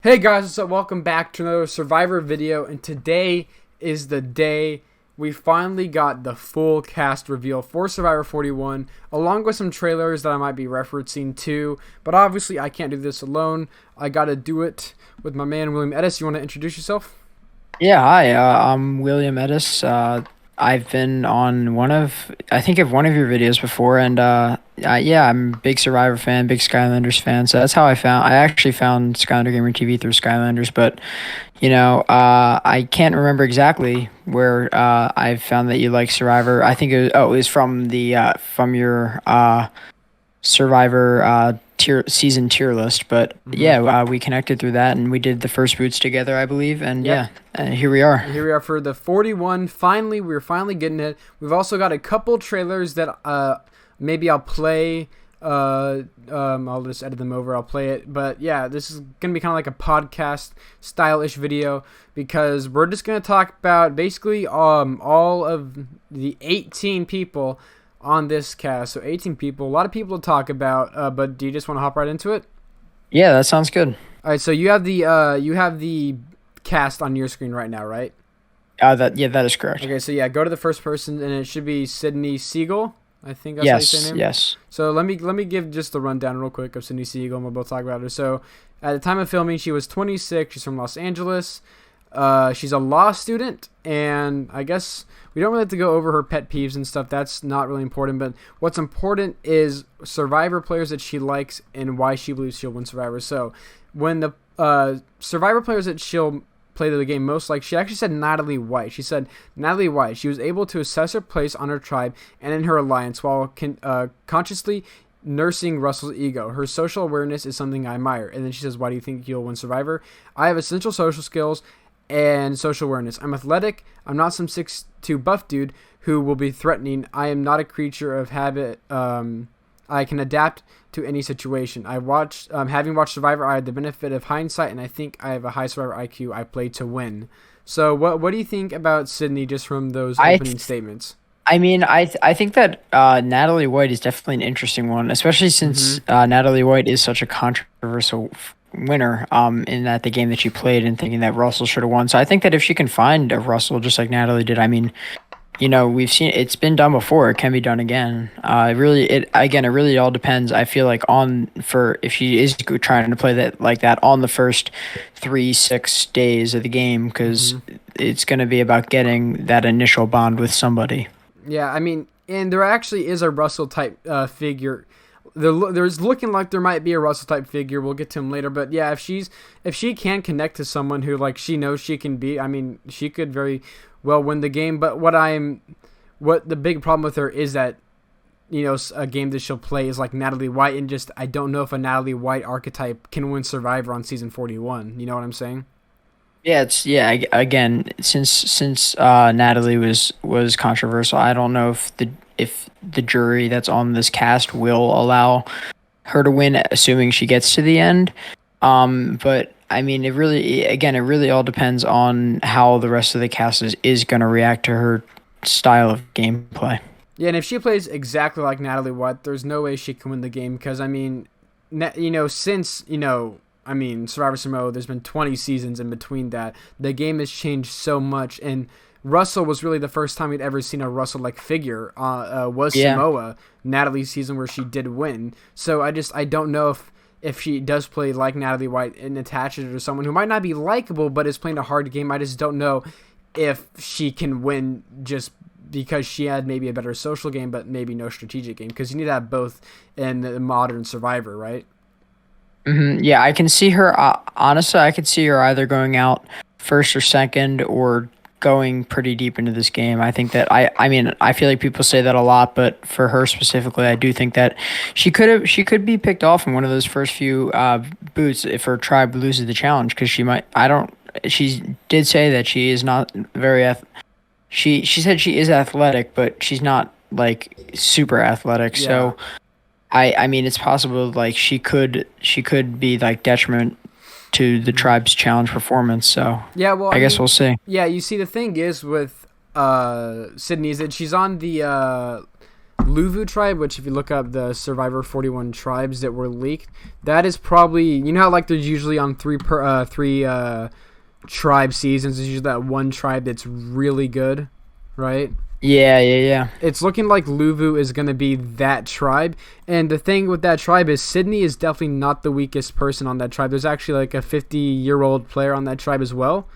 Hey guys, what's up? Welcome back to another Survivor video, and today is the day we finally got the full cast reveal for Survivor 41, along with some trailers that I might be referencing too, but obviously I can't do this alone. I gotta do it with my man William Edis. You want to introduce yourself? Yeah, hi. I'm William Edis. I've been on one of your videos before, and yeah, I'm a big Survivor fan, big Skylanders fan. So that's how I actually found Skylander Gamer TV through Skylanders, but I can't remember exactly where I found that you like Survivor. I think it was from from your Survivor tier list, but yeah, we connected through that, and we did the first boots together, I believe, and Yep. yeah, here we are. Here we are for the 41. Finally, we're finally getting it. We've also got a couple trailers that maybe I'll play. I'll just edit them over. I'll play it. But yeah, this is gonna be kind of like a podcast style-ish video because we're just gonna talk about basically all of the 18 people on this cast. So 18 people, a lot of people to talk about. But do you just want to hop right into it? Yeah, that sounds good. All right. So you have the cast on your screen right now, right? That is correct. Okay, so yeah, go to the first person, and it should be Sydney Siegel. I think that's how you say her Yes, name. yes. So let me give just the rundown real quick of Sydney Siegel, and we'll both talk about her. So at the time of filming, she was 26. She's from Los Angeles. She's a law student, and I guess we don't really have to go over her pet peeves and stuff. That's not really important. But what's important is Survivor players that she likes and why she believes she'll win Survivor. So when the Survivor players that she'll play the game most like, she actually said Natalie White. She said Natalie White. She was able to assess her place on her tribe and in her alliance while consciously nursing Russell's ego. Her social awareness is something I admire. And then she says, why do you think you'll win Survivor? I have essential social skills and social awareness. I'm athletic. I'm not some 6'2" buff dude who will be threatening. I am not a creature of habit. I can adapt to any situation. Having watched Survivor, I had the benefit of hindsight, and I think I have a high Survivor IQ. I play to win. So, what do you think about Sydney just from those opening statements? I think that Natalie White is definitely an interesting one, especially since Natalie White is such a controversial winner in that the game that she played, and thinking that Russell should have won. So I think that if she can find a Russell just like Natalie did, I mean, we've seen it's been done before. It can be done again. It really all depends. I feel like if she is trying to play that like that on the first 6 days of the game, because it's going to be about getting that initial bond with somebody. Yeah, I mean, and there actually is a Russell type figure. There's looking like there might be a Russell type figure. We'll get to him later, but yeah, if she can connect to someone who like she knows she can beat, I mean, she could very well win the game. But what the big problem with her is that a game that she'll play is like Natalie White, and just I don't know if a Natalie White archetype can win Survivor on season 41. You know what I'm saying? Again, since Natalie was controversial, I don't know if the jury that's on this cast will allow her to win, assuming she gets to the end. But I mean, it really all depends on how the rest of the cast is going to react to her style of gameplay. Yeah, and if she plays exactly like Natalie White, there's no way she can win the game because I mean, Survivor Samoa, there's been 20 seasons in between that. The game has changed so much, and Russell was really the first time we'd ever seen a Russell-like figure. Samoa, Natalie's season where she did win. So I don't know if she does play like Natalie White and attaches her to someone who might not be likable but is playing a hard game. I just don't know if she can win just because she had maybe a better social game but maybe no strategic game, because you need to have both in the modern Survivor, right? Yeah, I can see her. Honestly, I could see her either going out first or second, or going pretty deep into this game. I think that I feel like people say that a lot, but for her specifically, I do think that she could be picked off in one of those first few boots if her tribe loses the challenge, because she did say that she is not very she said she is athletic, but she's not like super athletic. Yeah. So I mean, it's possible like she could be like detriment to the tribe's challenge performance. So yeah, well, I guess we'll see. Yeah, you see, the thing is with Sydney is that she's on the Luvu tribe, which if you look up the Survivor 41 tribes that were leaked, that is probably, you know how like there's usually on three tribe seasons, there's usually that one tribe that's really good, right? Yeah. It's looking like Luvu is going to be that tribe. And the thing with that tribe is Sydney is definitely not the weakest person on that tribe. There's actually like a 50-year-old player on that tribe as well.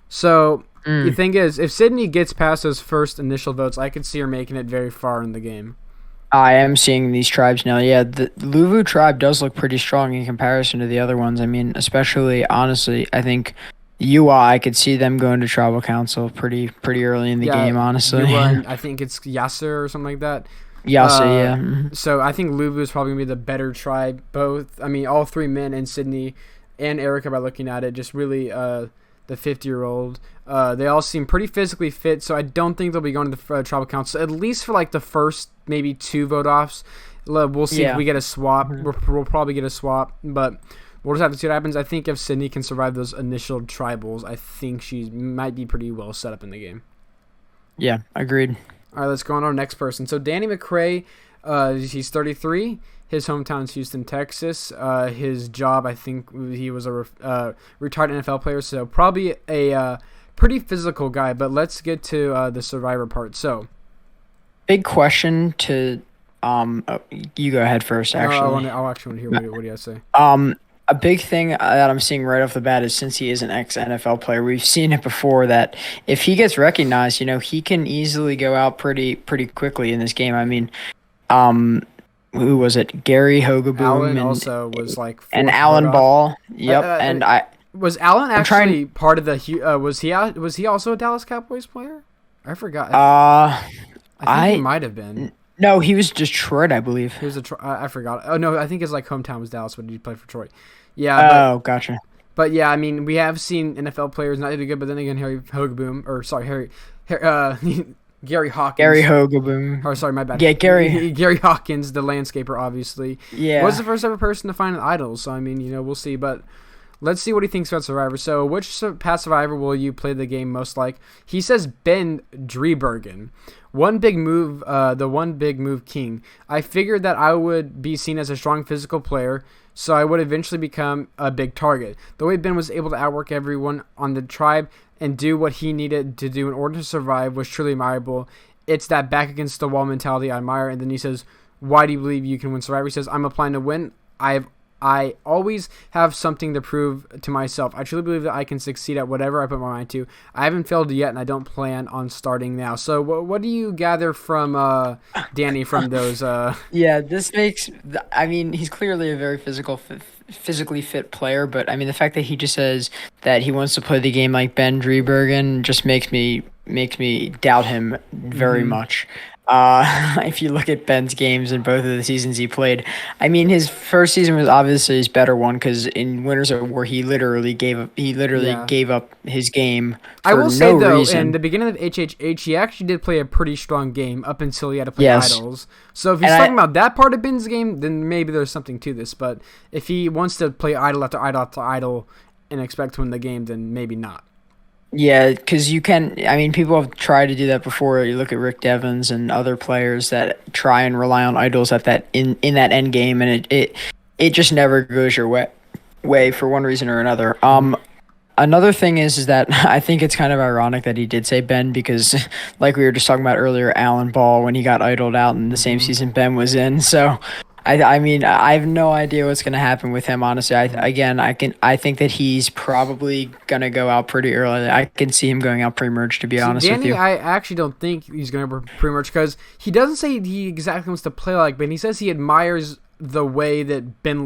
So the thing is, if Sydney gets past those first initial votes, I could see her making it very far in the game. I am seeing these tribes now. Yeah, the Luvu tribe does look pretty strong in comparison to the other ones. I mean, especially, honestly, I think UI, I could see them going to tribal council pretty early in the game, honestly. I think it's Yasser or something like that. Yasser, yeah. Mm-hmm. So I think Luvu is probably going to be the better tribe. Both, I mean, all three men and Sydney and Erica, by looking at it, just really the 50-year-old. They all seem pretty physically fit, so I don't think they'll be going to the tribal council, at least for like the first maybe 2 vote-offs. We'll see if we get a swap. Mm-hmm. We'll probably get a swap, but we'll just have to see what happens. I think if Sydney can survive those initial tribals, I think she might be pretty well set up in the game. Yeah, agreed. All right, let's go on to our next person. So Danny Mcrae, he's 33. His hometown is Houston, Texas. His job, I think he was a retired NFL player, so probably a pretty physical guy. But let's get to the Survivor part. So, big question to you go ahead first. Actually, I'll actually want to hear what he has to say. A big thing that I'm seeing right off the bat is, since he is an ex-NFL player, we've seen it before that if he gets recognized, he can easily go out pretty quickly in this game. I mean, who was it? Gary Hogaboom. Allen also was like, and Alan Ball. Yep, and I was Allen actually part of the. Was he also a Dallas Cowboys player? I forgot. I think he might have been. No, he was Detroit, I believe. He was I forgot. Oh no, I think his like hometown was Dallas, but he played for Detroit. Yeah. Gotcha. But yeah, I mean, we have seen NFL players not do good, but then again, Gary Hawkins. Gary Hogaboom. Oh, sorry, my bad. Yeah, Gary Hawkins, the landscaper, obviously. Yeah. Was the first ever person to find an idol, so I mean, we'll see. But let's see what he thinks about Survivor. So, which past Survivor will you play the game most like? He says Ben Driebergen. The one big move king. I figured that I would be seen as a strong physical player, so I would eventually become a big target. The way Ben was able to outwork everyone on the tribe and do what he needed to do in order to survive was truly admirable. It's that back against the wall mentality I admire. And then he says, why do you believe you can win Survivor? He says, I'm applying to win. I always have something to prove to myself. I truly believe that I can succeed at whatever I put my mind to. I haven't failed yet, and I don't plan on starting now. So what do you gather from Danny from those? Yeah, this makes. I mean, he's clearly a very physically fit player, but I mean, the fact that he just says that he wants to play the game like Ben Driebergen just makes me doubt him very much. If you look at Ben's games in both of the seasons he played, I mean, his first season was obviously his better one, because in Winners at War he literally gave up his game for I will say no though, reason. in the beginning of HHH, he actually did play a pretty strong game up until he had to play idols. So if he's talking about that part of Ben's game, then maybe there's something to this. But if he wants to play idol after idol after idol and expect to win the game, then maybe not. Yeah, because you can. I mean, people have tried to do that before. You look at Rick Devens and other players that try and rely on idols at that in that end game, and it just never goes your way for one reason or another. Another thing is that I think it's kind of ironic that he did say Ben, because, like we were just talking about earlier, Alan Ball, when he got idled out in the same season Ben was in, so. I mean, I have no idea what's going to happen with him, honestly. I think that he's probably going to go out pretty early. I can see him going out pre-merge, to be honest with you. I actually don't think he's going to pre-merge, because he doesn't say he exactly wants to play like Ben. He says he admires the way that Ben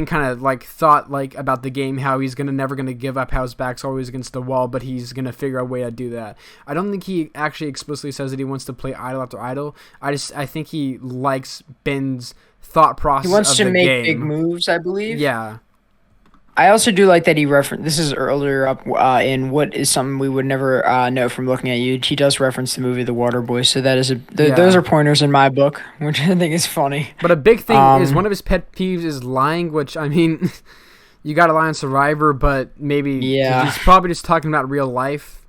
kind of like thought like about the game, how he's never gonna give up, how his back's always against the wall, but he's gonna figure out a way to do that. I don't think he actually explicitly says that he wants to play idol after idol. I think he likes Ben's thought process. He wants to make game. Big moves, I believe. Yeah. I also do like that he referenced. This is earlier up in what is something we would never know from looking at you. He does reference the movie The Water Boy, so that is those are pointers in my book, which I think is funny. But a big thing is, one of his pet peeves is lying, which I mean, you got to lie on Survivor, but maybe he's probably just talking about real life.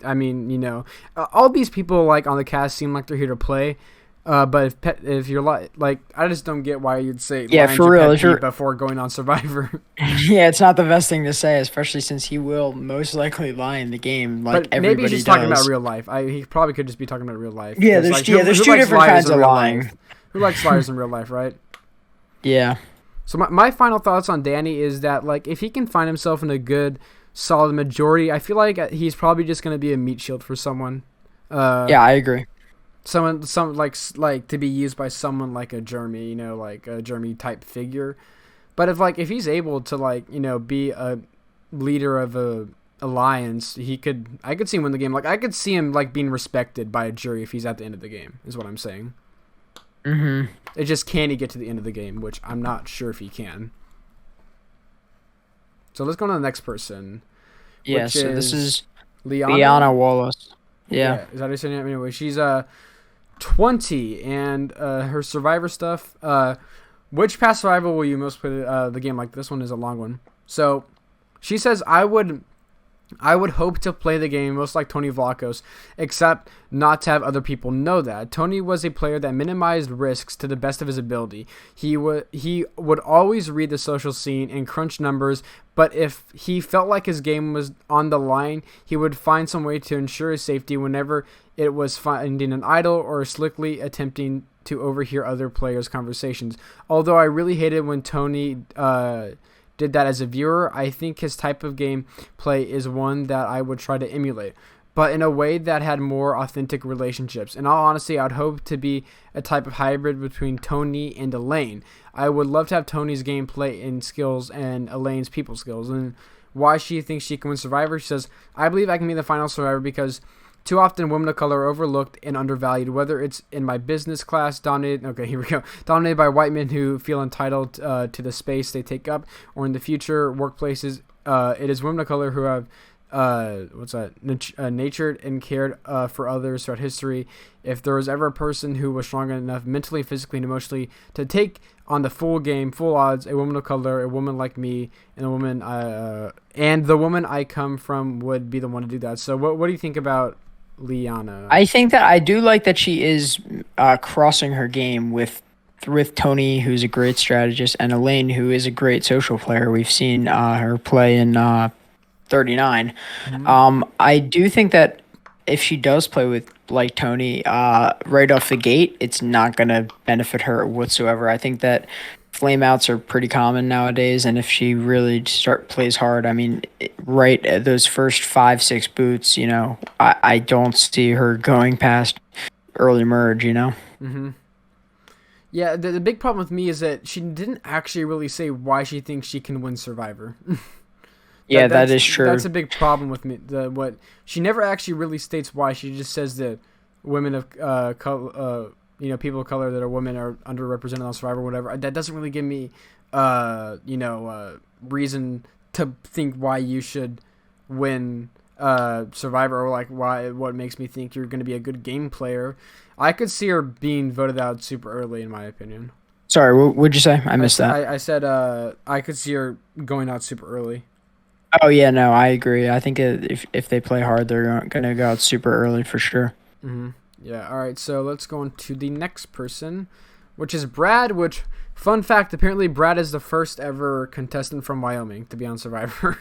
I mean, all these people like on the cast seem like they're here to play. But if you're like, I just don't get why you'd say Yeah, for real. If you're before going on Survivor. Yeah, it's not the best thing to say, especially since he will most likely lie in the game, like but everybody maybe he's just does. talking about real life. He probably could just be talking about real life. Yeah, there's two different kinds of lying. Who likes liars in real life, right? Yeah. So my final thoughts on Danny is that, like, if he can find himself in a good, solid majority, I feel like he's probably just going to be a meat shield for someone. Yeah, I agree. Some like to be used by someone like a Jeremy, like a Jeremy type figure. But if he's able to be a leader of a alliance, I could see him win the game. Like, I could see him being respected by a jury if he's at the end of the game, is what I'm saying. Mm-hmm. It just, can he get to the end of the game, which I'm not sure if he can. So let's go on to the next person. Yeah, so this is Lyanna Wallace. Yeah. Is that her name? Anyway, she's 20, and her Survivor stuff. Which past Survivor will you most play the game? Like, this one is a long one. So she says, I would hope to play the game most like Tony Vlachos, except not to have other people know that. Tony was a player that minimized risks to the best of his ability. He would always read the social scene and crunch numbers, but if he felt like his game was on the line, he would find some way to ensure his safety whenever it was finding an idol or slickly attempting to overhear other players' conversations. Although I really hated when Tony did that as a viewer, I think his type of game play is one that I would try to emulate, but in a way that had more authentic relationships. In all honesty, I'd hope to be a type of hybrid between Tony and Elaine. I would love to have Tony's gameplay and skills and Elaine's people skills. And why she thinks she can win Survivor, she says, I believe I can be the final Survivor because too often women of color are overlooked and undervalued, whether it's in my business class dominated by white men who feel entitled to the space they take up, or in the future workplaces. It is women of color who have nurtured and cared for others throughout history. If there was ever a person who was strong enough mentally, physically, and emotionally to take on the full game, full odds, a woman of color, a woman like me, and the woman I come from would be the one to do that. So what do you think about Lyanna? I think that I do like that she is crossing her game with Tony, who's a great strategist, and Elaine, who is a great social player. We've seen her play in 39. Mm-hmm. I do think that if she does play with like Tony right off the gate, it's not going to benefit her whatsoever. I think that flameouts are pretty common nowadays, and if she really plays hard, I mean, right at those first 5-6 boots, I don't see her going past early merge, Mm-hmm. Yeah, the big problem with me is that she didn't actually really say why she thinks she can win Survivor. That is true. That's a big problem with me. She never actually really states why. She just says that women of color, people of color that are women are underrepresented on Survivor or whatever. That doesn't really give me, reason to think why you should win Survivor, or like what makes me think you're going to be a good game player. I could see her being voted out super early, in my opinion. Sorry, what would you say? I missed that. I said I could see her going out super early. Oh yeah, no, I agree. I think if they play hard, they're going to go out super early for sure. Mm-hmm. Yeah, all right, so let's go on to the next person, which is Brad, which, fun fact, apparently Brad is the first ever contestant from Wyoming to be on Survivor.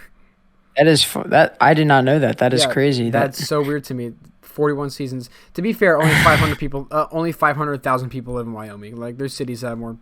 That is that I did not know that. That is crazy. That's so weird to me. 41 seasons. To be fair, only 500 people, only 500,000 people live in Wyoming. Like, there's cities that have more,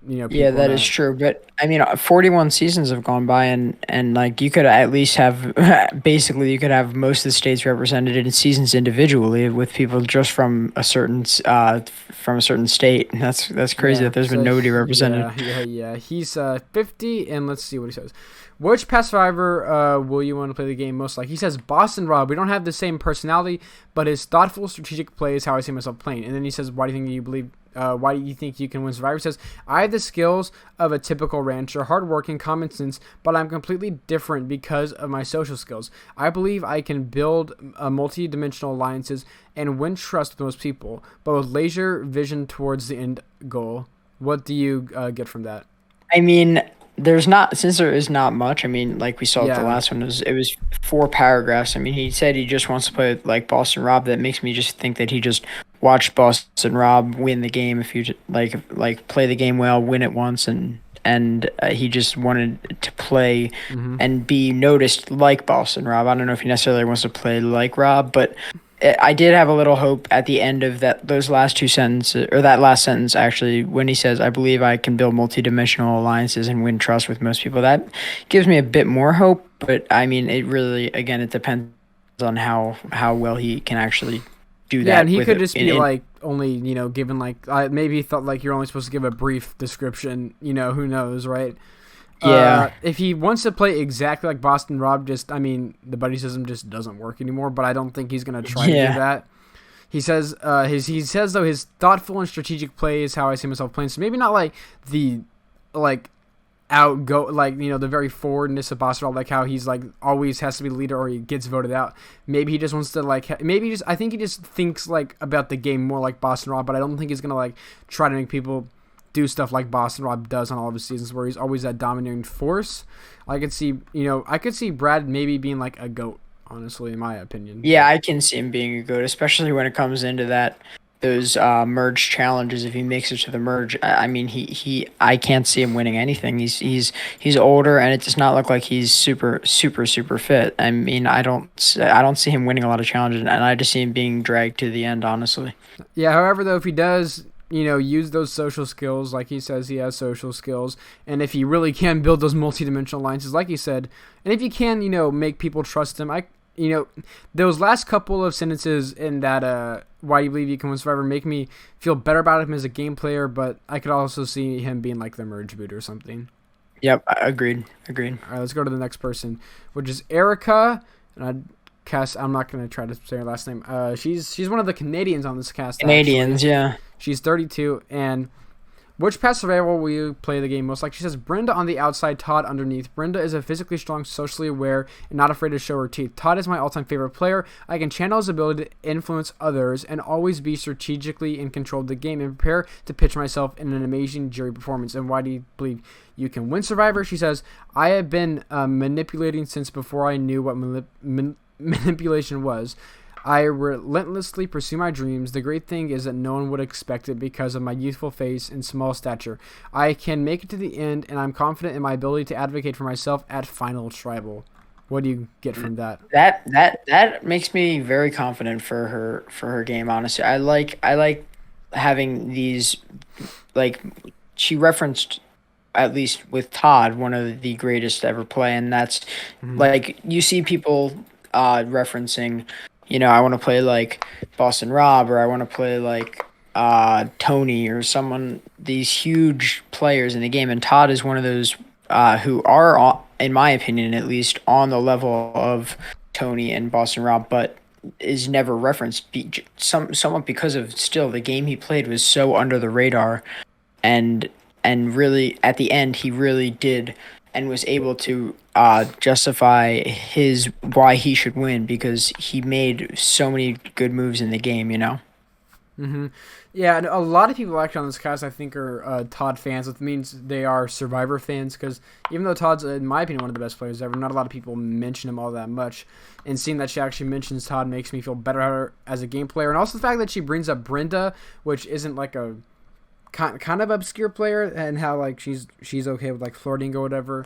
people. Yeah, that is true. But I mean, 41 seasons have gone by, and like you could at least have basically you could have most of the states represented in seasons individually with people just from a certain state. That's crazy that there's been nobody represented. Yeah. He's 50, and let's see what he says. Which past Survivor will you want to play the game most like? He says Boston Rob. We don't have the same personality, but his thoughtful, strategic play is how I see myself playing. And then he says, why do you think you can win Survivor? He says, I have the skills of a typical rancher, hardworking, common sense, but I'm completely different because of my social skills. I believe I can build multi-dimensional alliances and win trust with most people, but with laser vision towards the end goal. What do you get from that? I mean, there's not, since there is not much. I mean, like we saw with the Yeah. last one, it was 4 paragraphs. I mean, he said he just wants to play like Boston Rob. That makes me just think that he just watched Boston Rob win the game. If you like play the game well, win it once, and he just wanted to play and be noticed like Boston Rob. I don't know if he necessarily wants to play like Rob, but I did have a little hope at the end of those last 2 sentences, or that last sentence actually, when he says, "I believe I can build multidimensional alliances and win trust with most people." That gives me a bit more hope, but I mean, it really, again, it depends on how well he can actually do that. Yeah, and he with could it. just be like only, given like maybe he thought like you're only supposed to give a brief description. Who knows, right? Yeah. If he wants to play exactly like Boston Rob, the buddy system just doesn't work anymore. But I don't think he's gonna try to do that. He says, though, his thoughtful and strategic play is how I see myself playing. So maybe not like the the very forwardness of Boston Rob, like how he's like always has to be the leader or he gets voted out. Maybe he just wants to I think he just thinks like about the game more like Boston Rob, but I don't think he's gonna like try to make people do stuff like Boston Rob does on all of his seasons, where he's always that dominating force. I could see Brad maybe being like a GOAT, honestly, in my opinion. Yeah, I can see him being a GOAT, especially when it comes into those merge challenges. If he makes it to the merge, I mean, I can't see him winning anything. He's older, and it does not look like he's super fit. I mean, I don't see him winning a lot of challenges, and I just see him being dragged to the end, honestly. Yeah. However, though, if he does, use those social skills, like he says he has social skills, and if he really can build those multidimensional alliances, like he said, and if he can, make people trust him, those last couple of sentences in that why you believe you can win Survivor make me feel better about him as a game player, but I could also see him being like the merge boot or something. Yep, agreed. All right, let's go to the next person, which is Erica, and I'm not going to try to say her last name. She's one of the Canadians on this cast. Canadians, actually. Yeah. She's 32, and which past survival will you play the game most like? She says, Brenda on the outside, Todd underneath. Brenda is a physically strong, socially aware, and not afraid to show her teeth. Todd is my all-time favorite player. I can channel his ability to influence others and always be strategically in control of the game and prepare to pitch myself in an amazing jury performance. And why do you believe you can win Survivor? She says, I have been manipulating since before I knew what manipulation was. I relentlessly pursue my dreams. The great thing is that no one would expect it because of my youthful face and small stature. I can make it to the end, and I'm confident in my ability to advocate for myself at Final Tribal. What do you get from that? That makes me very confident for her game, honestly. I like having these, like, she referenced, at least with Todd, one of the greatest to ever play, and that's like, you see people referencing, I want to play like Boston Rob, or I want to play like Tony or someone, these huge players in the game. And Todd is one of those who are, in my opinion, at least, on the level of Tony and Boston Rob, but is never referenced. Somewhat because of still the game he played was so under the radar, and really at the end he really did and was able to justify why he should win, because he made so many good moves in the game, Mm-hmm. Yeah, and a lot of people actually on this cast, I think, are Todd fans, which means they are Survivor fans, because even though Todd's, in my opinion, one of the best players ever, not a lot of people mention him all that much, and seeing that she actually mentions Todd makes me feel better as a game player, and also the fact that she brings up Brenda, which isn't like a kind of obscure player, and how like she's okay with like flirting or whatever.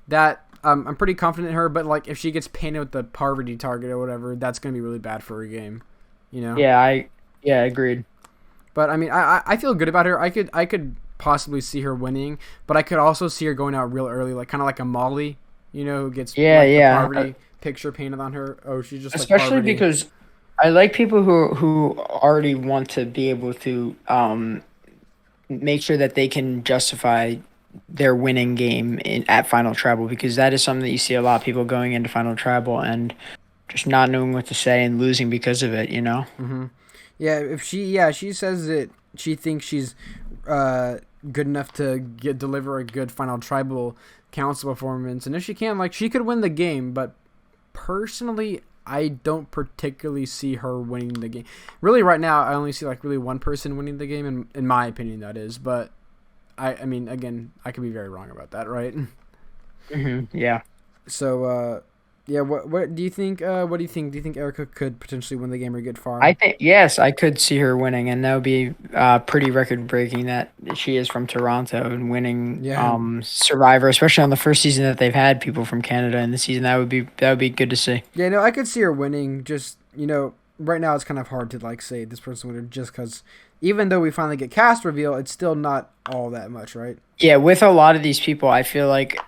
That I'm pretty confident in her, but like if she gets painted with the poverty target or whatever, that's gonna be really bad for her game. Yeah, agreed. But I mean, I feel good about her. I could possibly see her winning, but I could also see her going out real early, like kind of like a Molly, who gets the poverty picture painted on her. Oh, she's just especially like because I like people who already want to be able to make sure that they can justify their winning game at Final Tribal, because that is something that you see a lot of people going into Final Tribal and just not knowing what to say and losing because of it, Mm-hmm. Yeah, if she says that she thinks she's good enough to deliver a good Final Tribal council performance, and if she can, like, she could win the game, but personally, I don't particularly see her winning the game. Really, right now, I only see like really one person winning the game, in my opinion, that is. But I mean, again, I could be very wrong about that, right? Yeah. So, yeah, what do you think? What do you think? Do you think Erica could potentially win the game or get I far? think yes, I could see her winning, and that would be pretty record breaking that she is from Toronto and winning Yeah, Survivor, especially on the first season that they've had people from Canada in the season. That would be good to see. yeah. No, I could see her winning. Just right now it's kind of hard to like say this person would just because even though we finally get cast reveal, it's still not all that much, right? Yeah, with a lot of these people, I feel like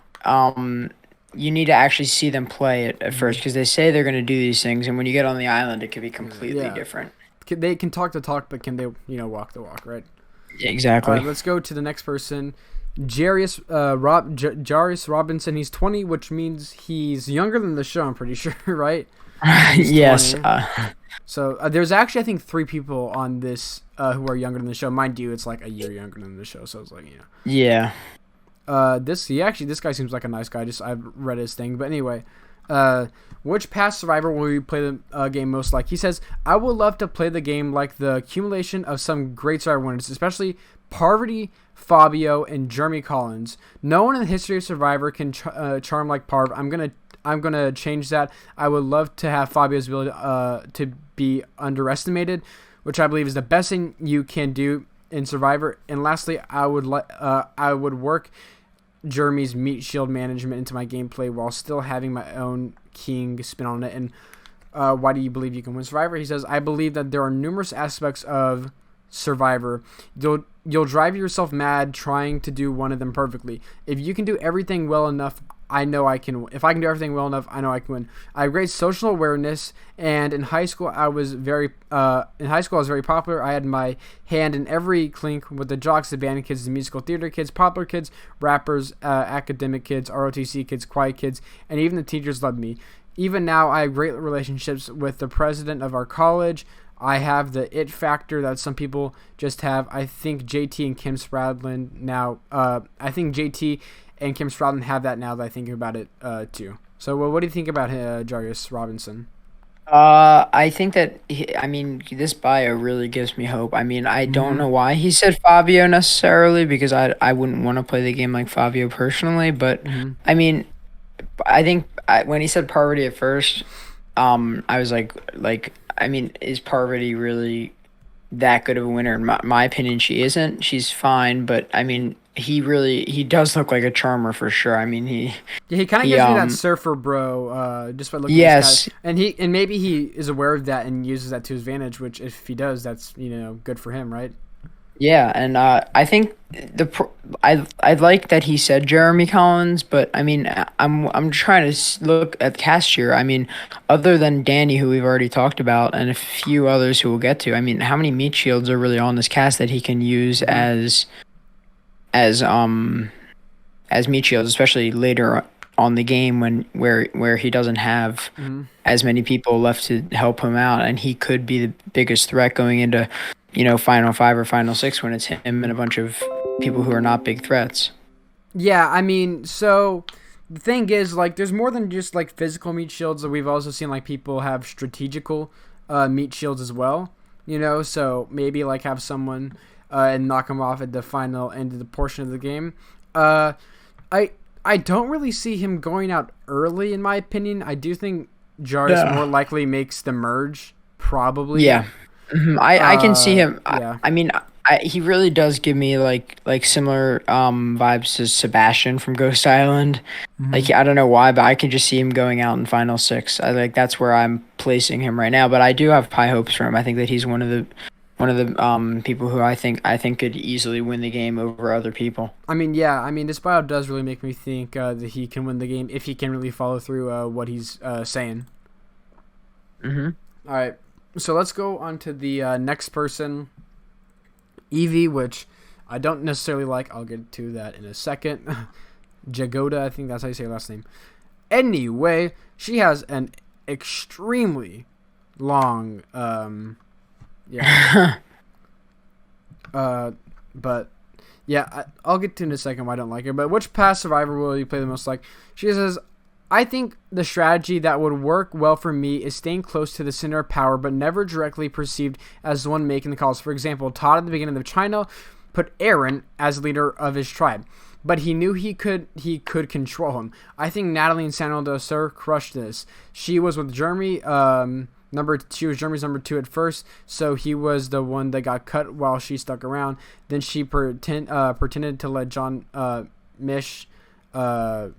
you need to actually see them play it at first because they say they're going to do these things, and when you get on the island, it could be completely Yeah, different. they can talk the talk, but can they walk the walk, right? Yeah, All exactly. right, let's go to the next person. Jaris Robinson. He's 20, which means he's younger than the show. I'm pretty sure, right? He's Yes. 20. So there's actually I think 3 people on this who are younger than the show. Mind you, it's like a year younger than the show. So it's like Yeah. this guy seems like a nice guy. Just I've read his thing, but anyway. Which past survivor will you play the game most like? He says, I would love to play the game like the accumulation of some great survivor winners, especially Parvati, Fabio, and Jeremy Collins. No one in the history of Survivor can charm like Parv. I'm gonna change that. I would love to have Fabio's ability to be underestimated, which I believe is the best thing you can do in Survivor. And lastly, I would work Jeremy's meat shield management into my gameplay while still having my own king spin on it. And why do you believe you can win Survivor? He says, I believe that there are numerous aspects of Survivor. You'll drive yourself mad trying to do one of them perfectly. If you can do everything well enough, I know I can. If I can do everything well enough, I know I can win. I have great social awareness, and in high school I was very popular. I had my hand in every clink with the jocks, the band kids, the musical theater kids, popular kids, rappers, academic kids, ROTC kids, quiet kids, and even the teachers loved me. Even now, I have great relationships with the president of our college. I have the it factor that some people just have. I think JT and Kim Spradlin now. I think JT and Kim Spradlin have that now that I think about it too. So, what do you think about Jargos Robinson? I think that this bio really gives me hope. I mean, I don't know why he said Fabio necessarily because I wouldn't want to play the game like Fabio personally, but I mean, I think when he said Parvati at first, I was like, I mean, is Parvati really that good of a winner? In my opinion, she isn't. She's fine, but I mean, he does look like a charmer for sure. I mean, he kind of gives me that surfer bro just by looking at yes. his guy. And maybe he is aware of that and uses that to his advantage, which if he does, that's good for him, right? Yeah, and I think I like that he said Jeremy Collins, but I mean I'm trying to look at the cast here. I mean, other than Danny, who we've already talked about, and a few others who we'll get to. I mean, how many meat shields are really on this cast that he can use as meat shields, especially later on the game where he doesn't have as many people left to help him out, and he could be the biggest threat going into final 5 or final 6 when it's him and a bunch of people who are not big threats. Yeah, I mean, so the thing is, like, there's more than just like physical meat shields. We've also seen like people have strategical meat shields as well. So maybe like have someone and knock him off at the final end of the portion of the game. I don't really see him going out early, in my opinion. I do think Jaris more likely makes the merge, probably. Yeah. I can see him. Yeah. I mean, he really does give me like similar vibes to Sebastian from Ghost Island. Like, I don't know why, but I can just see him going out in final 6. That's where I'm placing him right now. But I do have high hopes for him. I think that he's one of the people who I think could easily win the game over other people. I mean, yeah. I mean, this bio does really make me think that he can win the game if he can really follow through what he's saying. All right. So let's go on to the next person, Evie, which I don't necessarily like. I'll get to that in a second. Jagoda, I think that's how you say her last name. Anyway, she has an extremely long, but yeah, I'll get to in a second why I don't like her. But which past survivor will you play the most like? She says, I think the strategy that would work well for me is staying close to the center of power, but never directly perceived as the one making the calls. For example, Todd at the beginning of China put Aaron as leader of his tribe. but he knew he could control him. I think Natalie and San Aldrete crushed this. She was with Jeremy. She was Jeremy's number 2 at first, so he was the one that got cut while she stuck around. Then she pretended to let John Mish eat out.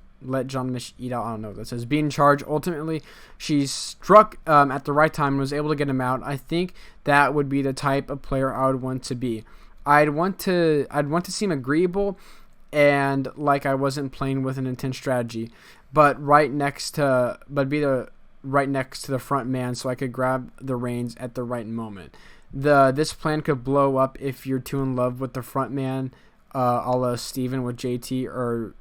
I don't know what that says. Be in charge. Ultimately, she struck at the right time and was able to get him out. I think that would be the type of player I would want to be. I'd want to seem agreeable and like I wasn't playing with an intense strategy, but be right next to the front man so I could grab the reins at the right moment. This plan could blow up if you're too in love with the front man, a la Steven with JT or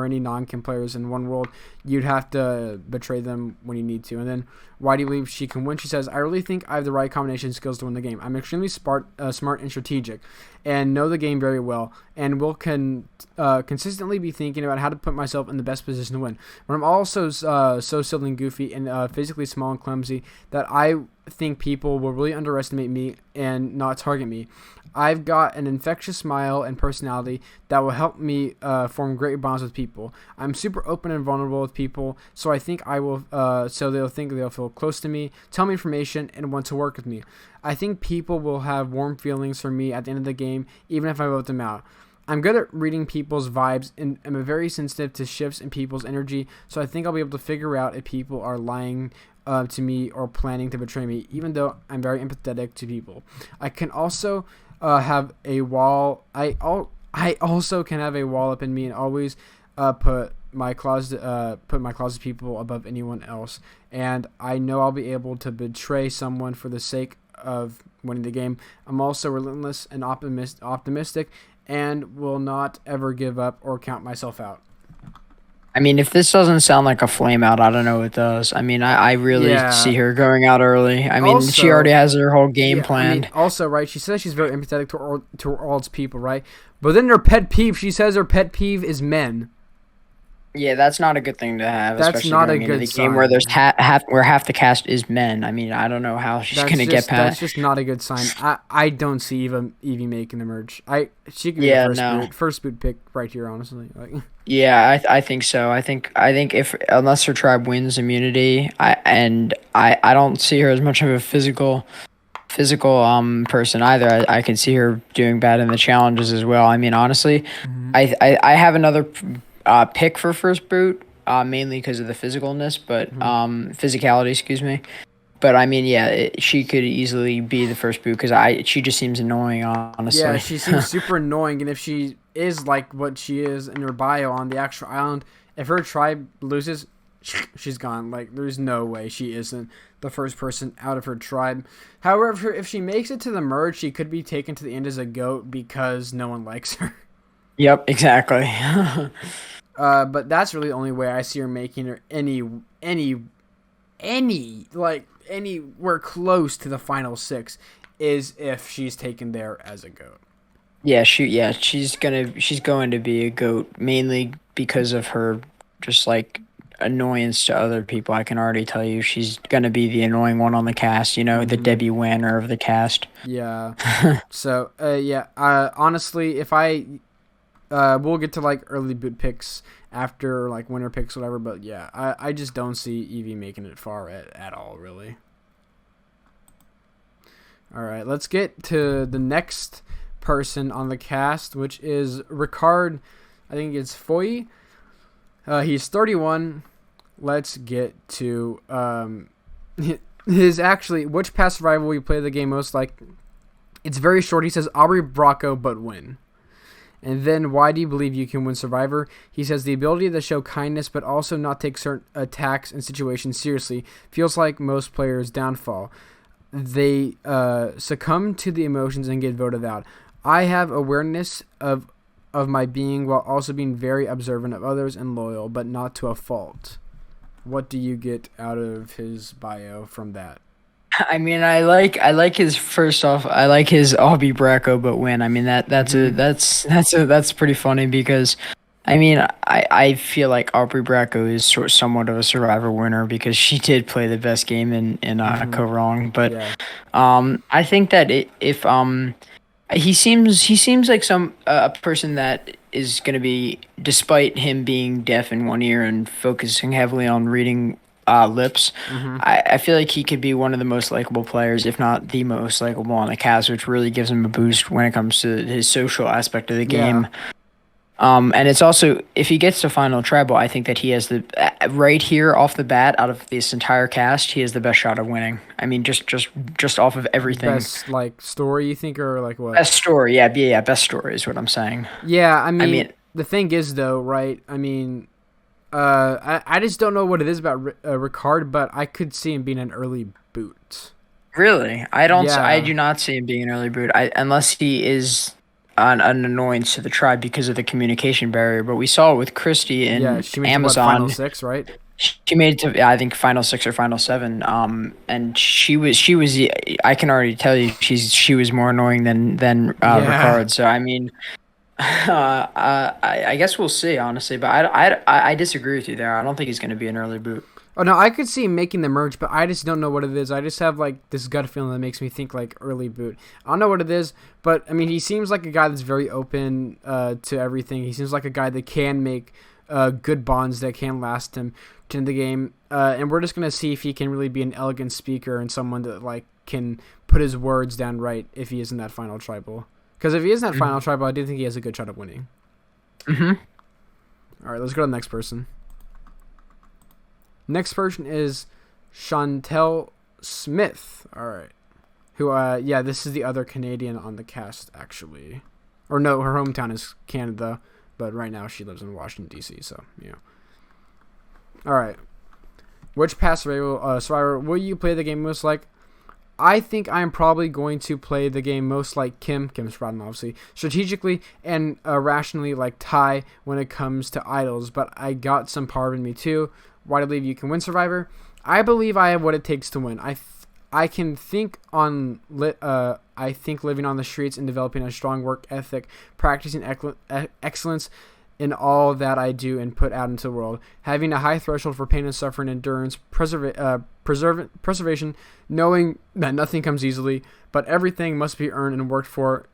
any non-Kim players in One World. You'd have to betray them when you need to. And then why do you believe she can win? She says, I really think I have the right combination skills to win the game. I'm extremely smart and strategic and know the game very well and will consistently be thinking about how to put myself in the best position to win. But I'm also so silly and goofy and physically small and clumsy that I think people will really underestimate me and not target me. I've got an infectious smile and personality that will help me form great bonds with people. I'm super open and vulnerable with people, so I think I will. So they'll feel close to me, tell me information, and want to work with me. I think people will have warm feelings for me at the end of the game, even if I vote them out. I'm good at reading people's vibes, and I'm very sensitive to shifts in people's energy, so I think I'll be able to figure out if people are lying to me or planning to betray me, even though I'm very empathetic to people. I can also have a wall. I also can have a wall up in me and always put my closet people above anyone else. And I know I'll be able to betray someone for the sake of winning the game. I'm also relentless and optimistic, and will not ever give up or count myself out. I mean, if this doesn't sound like a flame out, I don't know what does. I mean, I really see her going out early. I mean, she already has her whole game planned. I mean, also, right, she says she's very empathetic to all its people, right? But then her pet peeve, she says her pet peeve is men. Yeah, that's not a good thing to have. That's not a good sign. Game where there's half the cast is men. I mean, I don't know how she's gonna get past. That's just not a good sign. I don't see Evie making the merge. She could be the first boot pick right here, honestly. Yeah, I think so. I think if unless her tribe wins immunity, I don't see her as much of a physical person either. I can see her doing bad in the challenges as well. I mean, honestly, I have another pick for first boot, mainly because of the physicalness, but physicality, excuse me. But I mean, yeah, she could easily be the first boot because she just seems annoying, honestly. Yeah, she seems super annoying, and if she is like what she is in her bio on the actual island, if her tribe loses, she's gone. Like, there's no way she isn't the first person out of her tribe. However, if she makes it to the merge, she could be taken to the end as a goat because no one likes her. Yep, exactly. But that's really the only way I see her making her anywhere close to the final 6 is if she's taken there as a goat. Yeah, she's going to be a goat mainly because of her just like annoyance to other people. I can already tell you she's going to be the annoying one on the cast, the Debbie Wanner of the cast. Yeah. So, honestly, if we'll get to like early boot picks after like winter picks, whatever. But yeah, I just don't see Evie making it far at all, really. All right, let's get to the next person on the cast, which is Ricard. I think it's Foy. He's 31. Let's get to which past survival we play the game most like. It's very short. He says Aubrey Bracco, but win. And then, why do you believe you can win Survivor? He says the ability to show kindness but also not take certain attacks and situations seriously feels like most players' downfall. They succumb to the emotions and get voted out. I have awareness of my being while also being very observant of others and loyal, but not to a fault. What do you get out of his bio from that? I mean, I like his first off. I like his I'll be Bracco but win. I mean that's pretty funny because, I mean, I feel like Aubrey Bracco is somewhat of a Survivor winner because she did play the best game in Ko-Rong. But I think that he seems like a person that is going to be, despite him being deaf in one ear and focusing heavily on reading lips, I feel like he could be one of the most likable players, if not the most likable on the cast, which really gives him a boost when it comes to his social aspect of the game. And it's also, if he gets to final tribal, I think that he has the right here off the bat, out of this entire cast, he has the best shot of winning. I mean, just off of everything. Best like story, you think, or like what? Best story, yeah, best story is what I'm saying. Yeah, I mean the thing is though, right? I mean, I just don't know what it is about Ricard, but I could see him being an early boot. Really, I do not see him being an early boot, unless he is an annoyance to the tribe because of the communication barrier. But we saw it with Christy in she made Amazon. Final 6, right? She made it to, I think, final 6 or final 7. And she was. I can already tell you, she was more annoying than Ricard. So I mean, I guess we'll see, honestly. But I disagree with you there. I don't think he's going to be an early boot. Oh, no, I could see him making the merge, but I just don't know what it is. I just have, like, this gut feeling that makes me think, like, early boot. I don't know what it is, but, I mean, he seems like a guy that's very open to everything. He seems like a guy that can make good bonds that can last him to the game. And we're just going to see if he can really be an elegant speaker and someone that, like, can put his words down right if he is in that final tribal. Because if he is in that final tribal, I do think he has a good shot of winning. All right, let's go to the next person. Next person is Chantelle Smith. All right. Who, this is the other Canadian on the cast, actually. Or no, her hometown is Canada, but right now she lives in Washington, D.C., so, yeah. All right. Which past survivor will you play the game most like? I think I'm probably going to play the game most like Kim Spradlin, obviously, strategically and rationally like Ty when it comes to idols, but I got some power in me too. Why do I believe you can win Survivor? I believe I have what it takes to win. I think living on the streets and developing a strong work ethic, practicing excellence in all that I do and put out into the world, having a high threshold for pain and suffering, endurance, preservation, knowing that nothing comes easily, but everything must be earned and worked for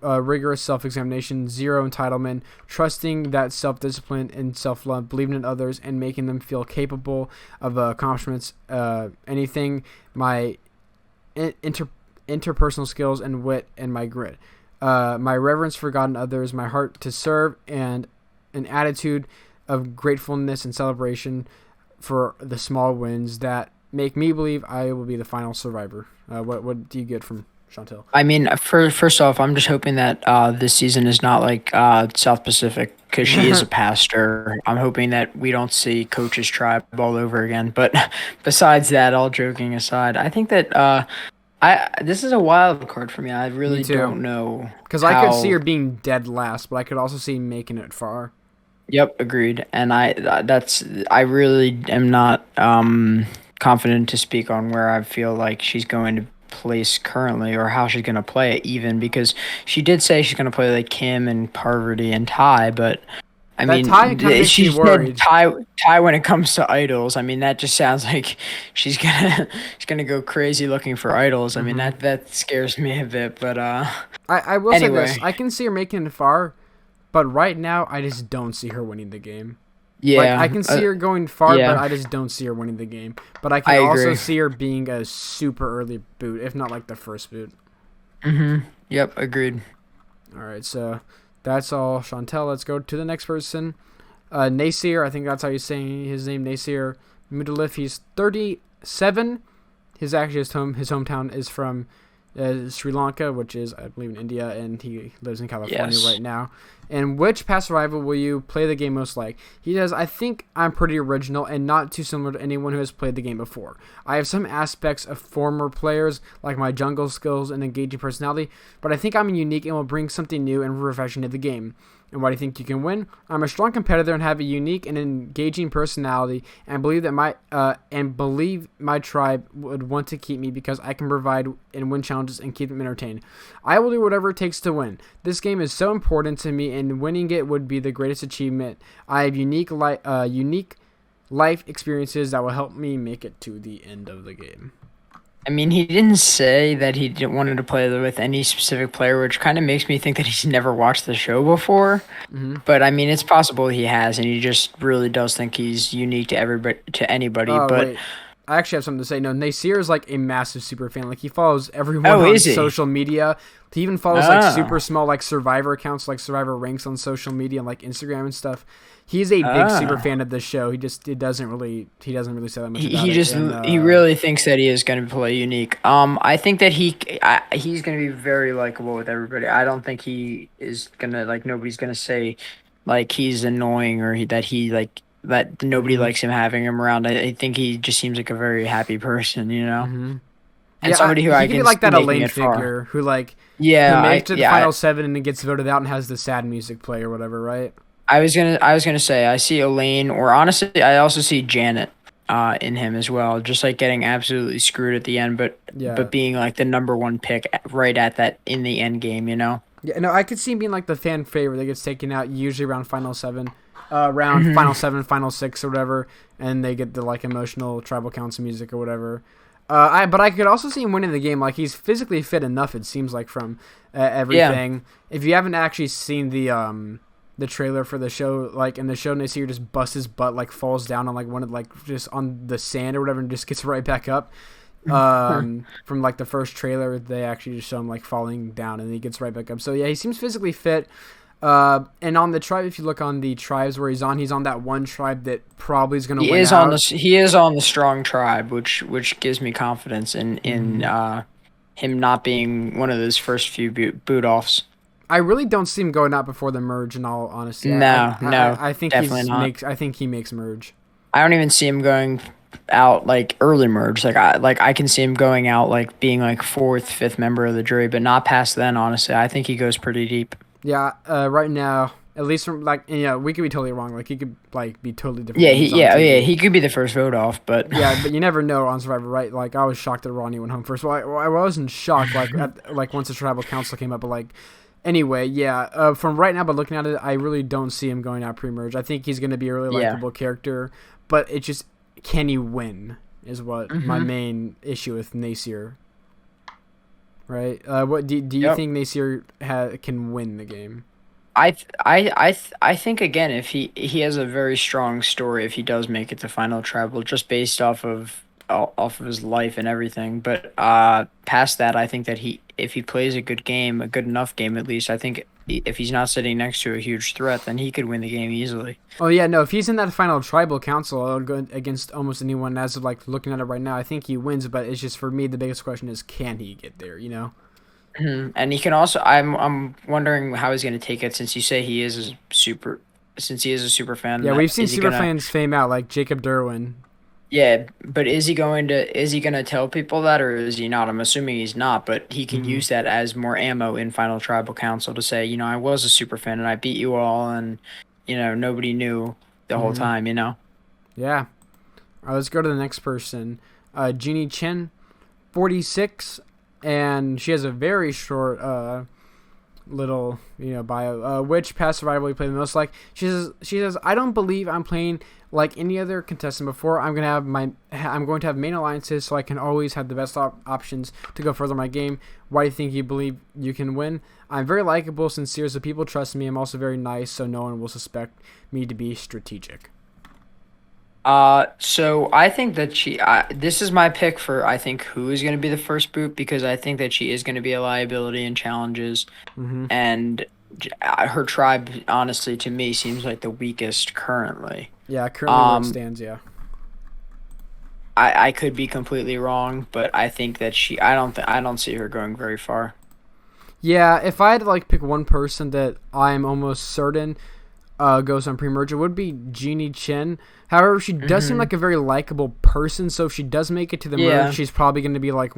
rigorous self-examination, zero entitlement, trusting that self-discipline and self-love, believing in others, and making them feel capable of accomplishments, anything, my interpersonal skills and wit and my grit, my reverence for God and others, my heart to serve, and an attitude of gratefulness and celebration for the small wins that make me believe I will be the final survivor. What do you get from Chantelle? I mean, first off, I'm just hoping that this season is not like South Pacific, because she is a pastor. I'm hoping that we don't see Coach's tribe all over again. But besides that, all joking aside, I think that this is a wild card for me. I really don't know. Because I could see her being dead last, but I could also see making it far. Yep, agreed. And I really am not confident to speak on where I feel like she's going to place currently or how she's going to play it, even because she did say she's going to play like Kim and Parvati and Ty, but I mean, she said Ty when it comes to idols. I mean, that just sounds like she's gonna go crazy looking for idols. I mean, that scares me a bit, but I will say this: I can see her making it far, but right now I just don't see her winning the game. Yeah, like, I can see her going far, but I just don't see her winning the game. But I can also see her being a super early boot, if not like the first boot. Yep, agreed. All right, so that's all, Chantelle. Let's go to the next person. Naysayer, I think that's how you're saying his name, Naysayer Mudalif. He's 37. His hometown is from Sri Lanka, which is, I believe, in India, and he lives in California right now. And which past survivor will you play the game most like? He says, I think I'm pretty original and not too similar to anyone who has played the game before. I have some aspects of former players, like my jungle skills and engaging personality, but I think I'm unique and will bring something new and refreshing to the game. And why do you think you can win? I'm a strong competitor and have a unique and engaging personality, and believe that my tribe would want to keep me because I can provide and win challenges and keep them entertained. I will do whatever it takes to win. This game is so important to me, and winning it would be the greatest achievement. I have unique life experiences that will help me make it to the end of the game. I mean, he didn't say that he didn't wanted to play with any specific player, which kind of makes me think that he's never watched the show before. Hmm. But I mean, it's possible he has, and he just really does think he's unique to everybody, to anybody. Oh, But wait. I actually have something to say. No, Naysayer is like a massive super fan. Like he follows everyone on is he? social media. He even follows like super small like Survivor accounts, like Survivor ranks on social media, like Instagram and stuff. He's a big super fan of this show. He doesn't really say that much about he it. just he really thinks that he is going to play unique. I think that he's going to be very likable with everybody. I don't think he is gonna like nobody's going to say like he's annoying or that nobody likes him having him around. I think he just seems like a very happy person, you know. Mm-hmm. And somebody who he I can can be like that see Elaine making it far. figure who like he makes it to the final 7 and then gets voted out and has the sad music play or whatever, right? I was gonna say I see Elaine, or honestly, I also see Janet in him as well. Just like getting absolutely screwed at the end, but being like the number one pick right at that in the end game, you know. Yeah, no, I could see him being like the fan favorite that gets taken out usually around final 7, final 7, final 6 or whatever, and they get the like emotional tribal council music or whatever. But I could also see him winning the game. Like he's physically fit enough. It seems like from everything. Yeah. If you haven't actually seen the trailer for the show, like in the show, Naysayer just busts his butt, like falls down on like one of like just on the sand or whatever, and just gets right back up. From like the first trailer, they actually just show him like falling down, and he gets right back up. So yeah, he seems physically fit. And on the tribe, if you look on the tribes where he's on that one tribe that probably is going to win out. He is on the strong tribe, which gives me confidence in him not being one of those first few boot offs. I really don't see him going out before the merge. In all honesty, I think definitely not. I think he makes merge. I don't even see him going out like early merge. I can see him going out like being like 4th, 5th member of the jury, but not past then. Honestly, I think he goes pretty deep. Yeah, right now, at least from like we could be totally wrong. Like he could like be totally different. He could be the first vote off, but but you never know on Survivor, right? Like I was shocked that Ronnie went home first. Well, I wasn't shocked like once the tribal council came up, but like. Anyway, from right now, but looking at it, I really don't see him going out pre-merge. I think he's going to be a really likable character, but it just, can he win is what my main issue with Naysayer. Right? What do you think Naysayer can win the game? I think again, if he has a very strong story, if he does make it to final tribal, just based off of his life and everything. But past that, I think that if he plays a good game, a good enough game at least, I think if he's not sitting next to a huge threat, then he could win the game easily. Oh yeah, no, if he's in that final tribal council against almost anyone, as of like looking at it right now, I think he wins. But it's just, for me, the biggest question is, can he get there? You know. And he can also. I'm wondering how he's going to take it, since you say he is a super fan. Yeah, we've seen super fans fame out, like Jacob Derwin. Yeah, but is he going to tell people that, or is he not? I'm assuming he's not, but he can use that as more ammo in Final Tribal Council to say, I was a super fan and I beat you all, and nobody knew the whole time, Yeah. All right, let's go to the next person. Jeannie Chen, 46, and she has a very short little bio. Which past survival you play the most like? She says, I don't believe I'm playing like any other contestant before. I'm going to have main alliances, so I can always have the best options to go further in my game. Why do you think you believe you can win? I'm very likable, sincere, so people trust me. I'm also very nice, so no one will suspect me to be strategic. So I think that this is my pick for, I think, who is going to be the first boot, because I think that she is going to be a liability in challenges, and her tribe, honestly, to me, seems like the weakest currently. Yeah, currently where it stands, yeah. I could be completely wrong, but I think that I don't see her going very far. Yeah, if I had to pick one person that I'm almost certain goes on pre-merge, it would be Jeannie Chen. However, she does seem like a very likable person, so if she does make it to the merge, she's probably going to be like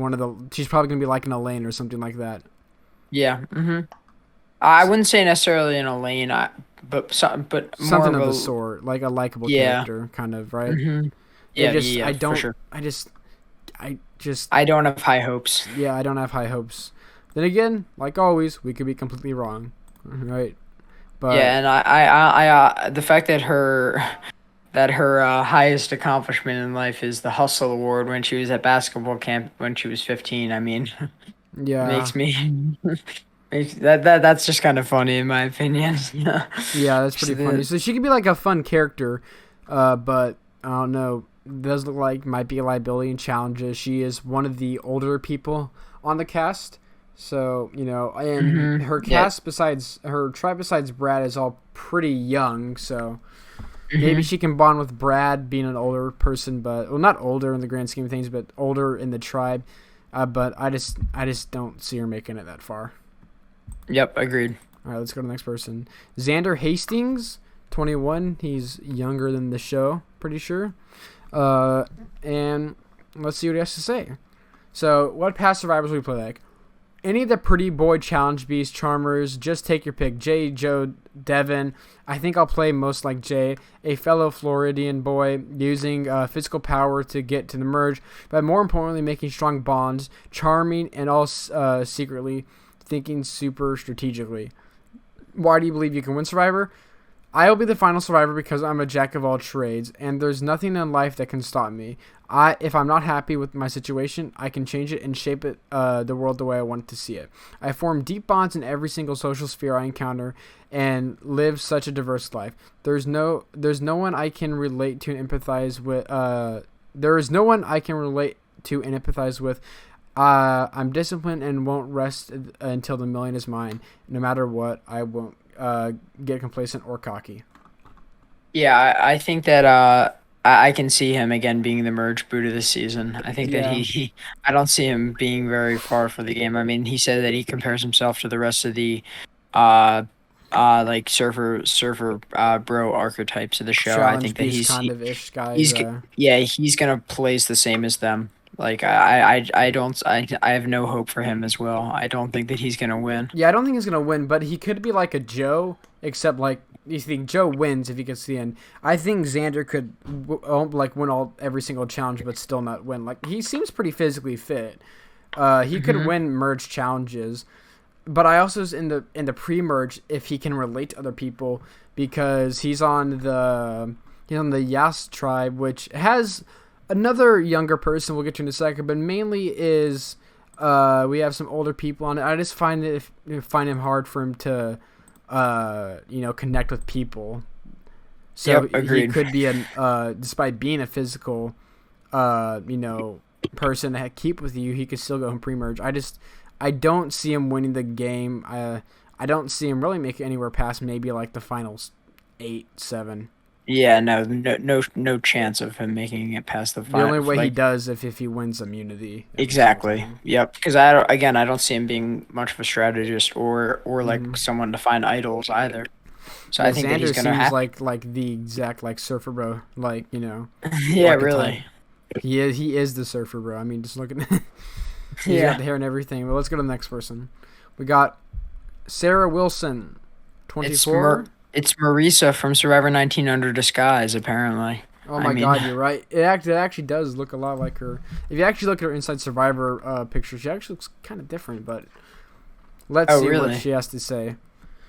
she's probably going to be like an Elaine or something like that. Yeah. I wouldn't say necessarily an Elaine, but something of the sort, like a likable character, kind of, right? Yeah, for sure. I don't have high hopes. Yeah, I don't have high hopes. Then again, like always, we could be completely wrong, right? But yeah, and I the fact that her that her highest accomplishment in life is the Hustle Award when she was at basketball camp when she was 15. I mean, Yeah. makes me that's just kind of funny in my opinion. Yeah, that's pretty funny. So she could be like a fun character, but I don't know. Does look like might be a liability in challenges. She is one of the older people on the cast. So, and her cast besides her tribe besides Brad is all pretty young, so maybe she can bond with Brad being an older person, but not older in the grand scheme of things, but older in the tribe. But I just don't see her making it that far. Yep, agreed. All right, let's go to the next person. Xander Hastings, 21. He's younger than the show, pretty sure. And let's see what he has to say. So, what past survivors we play like? Any of the pretty boy challenge beast charmers, just take your pick. Jay, Joe, Devin. I think I'll play most like Jay, a fellow Floridian boy using physical power to get to the merge, but more importantly, making strong bonds, charming, and all secretly thinking super strategically. Why do you believe you can win Survivor? I will be the final survivor because I'm a jack of all trades, and there's nothing in life that can stop me. If I'm not happy with my situation, I can change it and shape it, the world the way I want to see it. I form deep bonds in every single social sphere I encounter, and live such a diverse life. There's no one I can relate to and empathize with. There is no one I can relate to and empathize with. I'm disciplined and won't rest until the million is mine. No matter what, I won't get complacent or cocky. Yeah, I think that I can see him again being the merge boot of this season. I think that I don't see him being very far for the game. I mean, he said that he compares himself to the rest of the like surfer bro archetypes of the show. Challenge I think that beast kind of ish guys. He's gonna plays the same as them. Like I have no hope for him as well. I don't think that he's gonna win. Yeah, I don't think he's gonna win, but he could be like a Joe, except like you think Joe wins if he gets to the end. I think Xander could win every single challenge, but still not win. Like he seems pretty physically fit. He could win merge challenges, but I also in the pre-merge if he can relate to other people because he's on the Yas tribe, which has another younger person we'll get to in a second, but mainly is we have some older people on it. I just find him hard for him to connect with people. So he could be despite being a physical person to keep with you, he could still go in pre-merge. I don't see him winning the game. I don't see him really making anywhere past maybe like the finals 8-7. Yeah, no chance of him making it past the final. The only way he does if he wins immunity. Exactly. Yep. Because I don't see him being much of a strategist or like someone to find idols either. So I think Xander that he's gonna seems like the exact like surfer bro, Yeah, really. He is the surfer bro. I mean, just looking. He's got the hair and everything. But let's go to the next person. We got Sarah Wilson, 24. It's Marisa from Survivor 19 Under Disguise, apparently. Oh my God, you're right. It actually does look a lot like her. If you actually look at her Inside Survivor picture, she actually looks kind of different, but let's see what she has to say.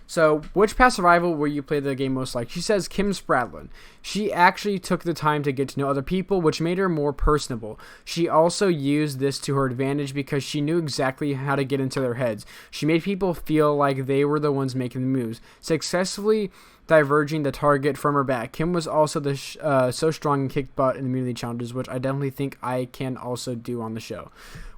So, which past survival will you play the game most like? She says Kim Spradlin. She actually took the time to get to know other people, which made her more personable. She also used this to her advantage because she knew exactly how to get into their heads. She made people feel like they were the ones making the moves, successfully diverging the target from her back. Kim was also so strong and kicked butt in immunity challenges, which I definitely think I can also do on the show.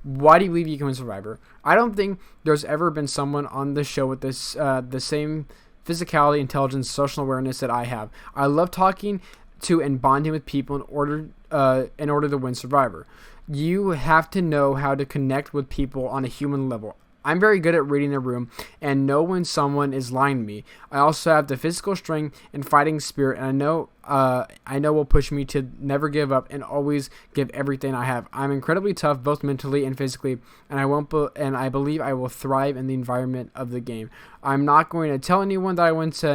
Why do you believe you can win Survivor? I don't think there's ever been someone on the show with this the same physicality, intelligence, social awareness that I have. I love talking to and bonding with people in order to win Survivor. You have to know how to connect with people on a human level. I'm very good at reading the room and know when someone is lying to me. I also have the physical strength and fighting spirit, and I know will push me to never give up and always give everything I have. I'm incredibly tough, both mentally and physically, and I believe I will thrive in the environment of the game. I'm not going to tell anyone that I went to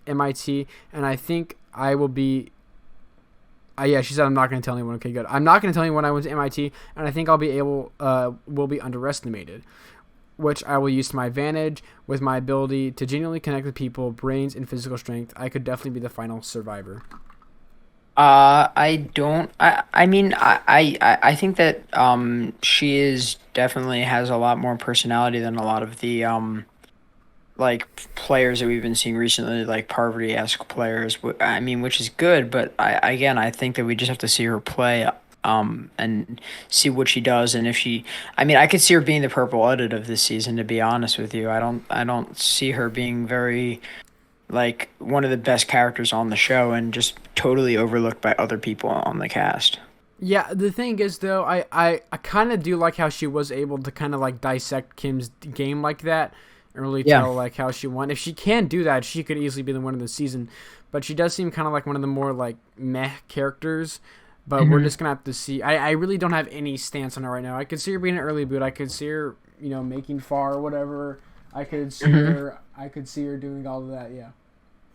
MIT, and I think I will be. Yeah, she said I'm not going to tell anyone. Okay, good. I'm not going to tell anyone I went to MIT, and I think will be underestimated, which I will use to my advantage with my ability to genuinely connect with people, brains, and physical strength. I could definitely be the final survivor. I don't. I mean, I think that she is definitely has a lot more personality than a lot of the like players that we've been seeing recently, like Parvati-esque players. I mean, which is good, but I think that we just have to see her play, and see what she does, and if she. I mean, I could see her being the purple edit of this season. To be honest with you, I don't see her being very like one of the best characters on the show and just totally overlooked by other people on the cast. Yeah, the thing is though, I kind of do like how she was able to kind of like dissect Kim's game like that and really Yeah. tell like how she won. If she can do that, she could easily be the winner of the season. But she does seem kind of like one of the more like meh characters. But we're Hmm. just gonna have to see. I really don't have any stance on her right now. I could see her being an early boot. I could see her, making far or whatever. Hmm. I could see her doing all of that. Yeah.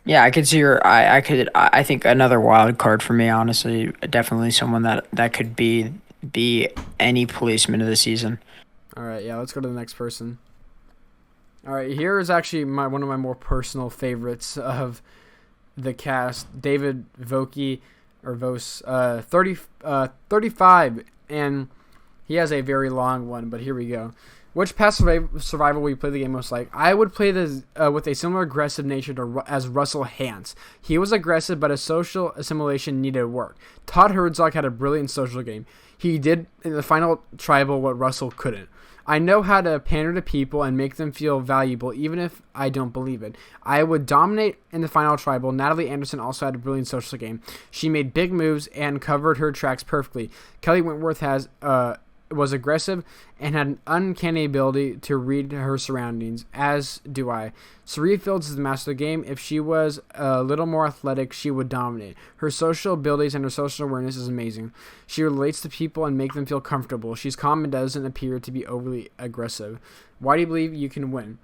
Yeah, I could see her. I think another wild card for me, honestly, definitely someone that could be any policeman of the season. All right. Yeah. Let's go to the next person. All right. Here is actually one of my more personal favorites of the cast, David Vokey or Vos, 35, and he has a very long one, but here we go. Which past survival will you play the game most like? I would play this with a similar aggressive nature as Russell Hantz. He was aggressive, but his social assimilation needed work. Todd Herzog had a brilliant social game. He did in the final tribal what Russell couldn't. I know how to pander to people and make them feel valuable, even if I don't believe it. I would dominate in the final tribal. Natalie Anderson also had a brilliant social game. She made big moves and covered her tracks perfectly. Kelly Wentworth was aggressive and had an uncanny ability to read her surroundings, as do I. Cerie Fields is the master of the game. If she was a little more athletic, she would dominate. Her social abilities and her social awareness is amazing. She relates to people and make them feel comfortable. She's calm and doesn't appear to be overly aggressive. Why do you believe you can win?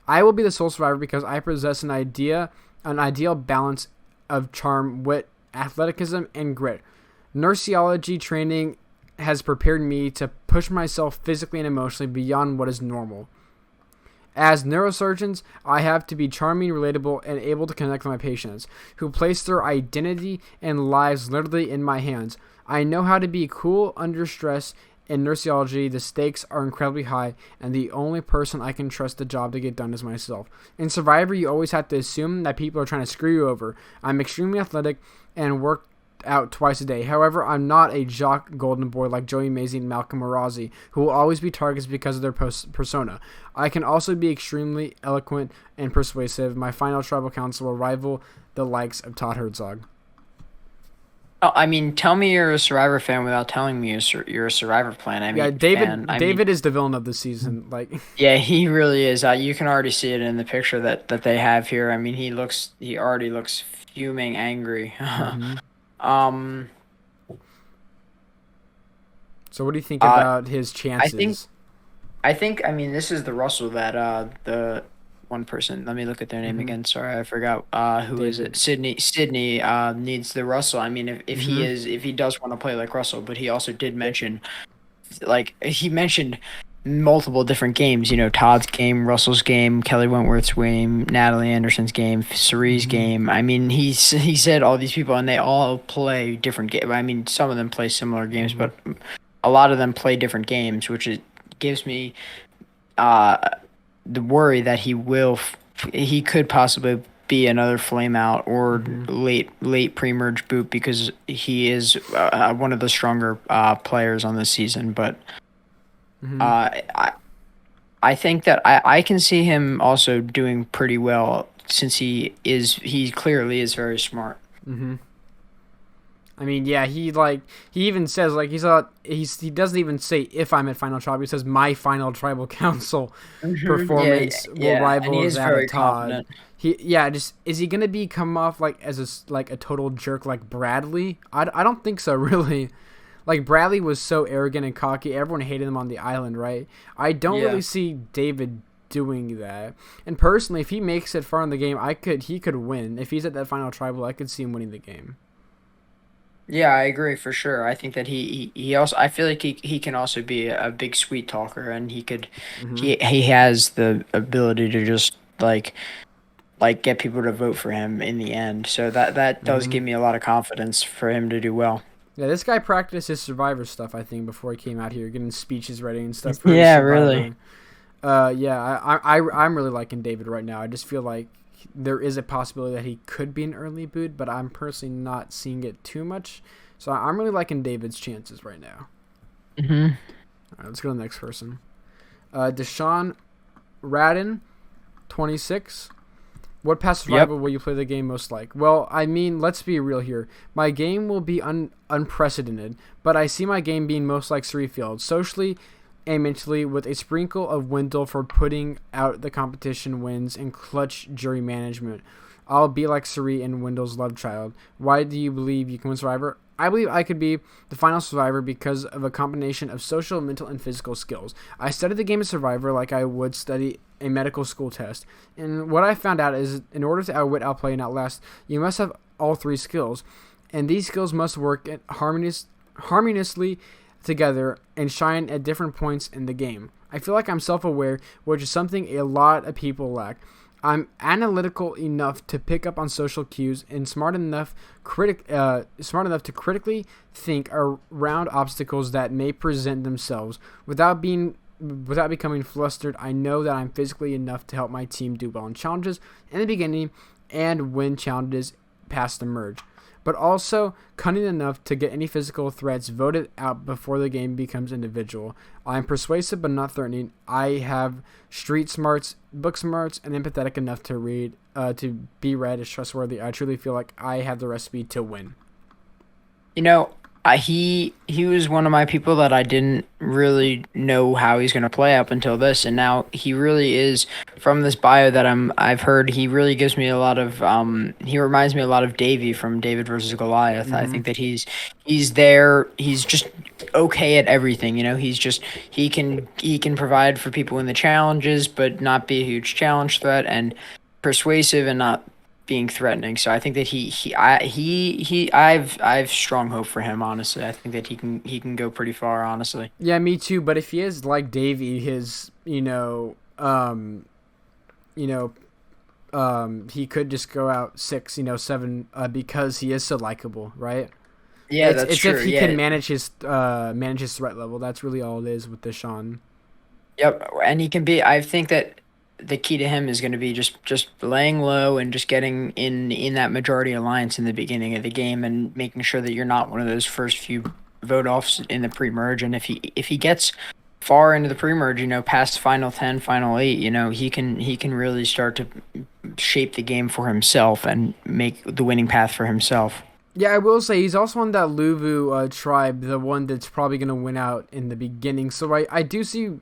I will be the sole survivor because I possess an ideal balance of charm, wit, athleticism, and grit. Nurseology training has prepared me to push myself physically and emotionally beyond what is normal. As neurosurgeons, I have to be charming, relatable, and able to connect with my patients, who place their identity and lives literally in my hands. I know how to be cool under stress. In nurseology, the stakes are incredibly high, and the only person I can trust the job to get done is myself. In Survivor, you always have to assume that people are trying to screw you over. I'm extremely athletic and work out twice a day. However, I'm not a jock golden boy like Joey Mazie and Malcolm Arazi, who will always be targets because of their persona. I can also be extremely eloquent and persuasive. My final tribal council will rival the likes of Todd Herzog. Oh, I mean, tell me you're a Survivor fan without telling me you're a Survivor Yeah, fan. David is the villain of the season. Like, Yeah, he really is. You can already see it in the picture that they have here. I mean, he already looks fuming angry. hmm um, so what do you think uh, about his I think chances? I mean this is the Russell that the one person. Let me look at their name hmm again. Sorry, I forgot. Who is it? David. Sydney needs the Russell. I mean, hmm if he does want to play like Russell, but he also did mention like he mentioned multiple different games. You know, Todd's game, Russell's game, Kelly Wentworth's game, Natalie Anderson's game, Cerie's hmm game. I mean, he said all these people, and they all play different games. I mean, some of them play similar games, hmm but a lot of them play different games, which gives me uh, the worry that he could possibly be another flame out or hmm late pre-merge boot because he is one of the stronger players on this season. But hmm uh, I I think that I can see him also doing pretty well since he clearly is very smart. hmm I mean, yeah, he even says like he doesn't even say if I'm at final tribal. He says my final tribal council Yeah, performance will yeah, and he rival is that of very Todd. confident. Just is he gonna be come off like as like a total jerk like Bradley? I don't think so really. Like Bradley was so arrogant and cocky, everyone hated him on the island, right? I don't Yeah. really see David doing that. And personally, if he makes it far in the game, he could win. If he's at that final tribal, I could see him winning the game. Yeah, I agree for sure. I think that he also I feel like he can also be a big sweet talker and hmm he has the ability to just like like get people to vote for him in the end. So that does give me a lot of confidence for him to do well. Yeah, this guy practiced his Survivor stuff, I think, before he came out here, getting speeches ready and stuff for his Yeah, Survivor. really. I'm really liking David right now. I just feel like there is a possibility that he could be an early boot, but I'm personally not seeing it too much. So I'm really liking David's chances right now. Mm-hmm. All right, let's go to the next person. Deshaun Radin, 26. What past survival will you play the game most like? Well, I mean, let's be real here. My game will be unprecedented, but I see my game being most like Cerefield, socially and mentally, with a sprinkle of Wendell for putting out the competition wins and clutch jury management. I'll be like Suri and Wendell's love child. Why do you believe you can win Survivor? I believe I could be the final survivor because of a combination of social, mental, and physical skills. I studied the game of Survivor like I would study a medical school test. And what I found out is in order to outwit, outplay, and outlast, you must have all three skills. And these skills must work harmoniously together and shine at different points in the game. I feel like I'm self-aware, which is something a lot of people lack. I'm analytical enough to pick up on social cues and smart enough to critically think around obstacles that may present themselves without becoming flustered. I know that I'm physically enough to help my team do well in challenges in the beginning and win challenges past the merge, but also cunning enough to get any physical threats voted out before the game becomes individual. I'm persuasive but not threatening. I have street smarts, book smarts, and empathetic enough to be read as trustworthy. I truly feel like I have the recipe to win. You know, he was one of my people that I didn't really know how he's going to play up until this, and now he really is. From this bio that I've heard, he really gives me a lot of he reminds me a lot of Davey from David versus Goliath. I think that he's there. He's just okay at everything. He can provide for people in the challenges, but not be a huge challenge threat, and persuasive and not being threatening. So I think that I've strong hope for him, honestly. I think that he can go pretty far, honestly. Yeah, me too. But if he is like Davey, his he could just go out 6, 7, because he is so likable, right? Yeah, that's true. If he can manage his threat level. That's really all it is with Deshaun. Yep, and he can be. I think that the key to him is going to be just laying low and just getting in that majority alliance in the beginning of the game and making sure that you're not one of those first few vote offs in the pre-merge. And if he gets far into the pre-merge, past final 10, final 8, he can really start to shape the game for himself and make the winning path for himself. Yeah, I will say he's also on that Luvu tribe, the one that's probably going to win out in the beginning. So I do see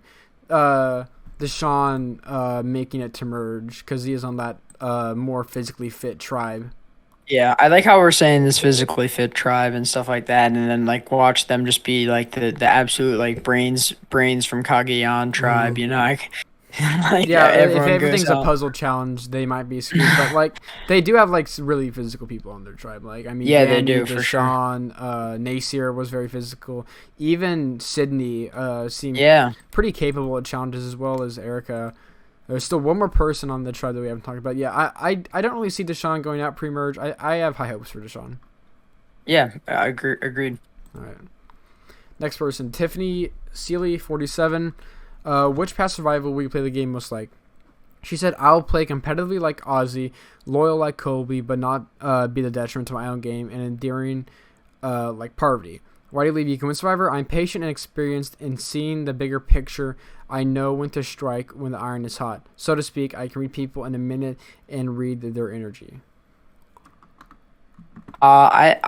Deshaun making it to merge because he is on that more physically fit tribe. Yeah, I like how we're saying this physically fit tribe and stuff like that, and then watch them just be the absolute brains from Kagayan tribe, If everything's a puzzle challenge, they might be screwed. But they do have really physical people on their tribe. Yeah, they do for sure. Naysayer was very physical. Even Sydney seemed pretty capable at challenges, as well as Erica. There's still one more person on the tribe that we haven't talked about. Yeah, I don't really see Deshaun going out pre-merge. I have high hopes for Deshaun. Yeah, I agree. Agreed. All right. Next person, Tiffany Seeley, 47. Which past survival will you play the game most like? She said, I'll play competitively like Ozzy, loyal like Colby, but not be the detriment to my own game, and endearing like Parvati. Why do you leave? You can win Survivor. I'm patient and experienced in seeing the bigger picture. I know when to strike when the iron is hot. So to speak, I can read people in a minute and read their energy. I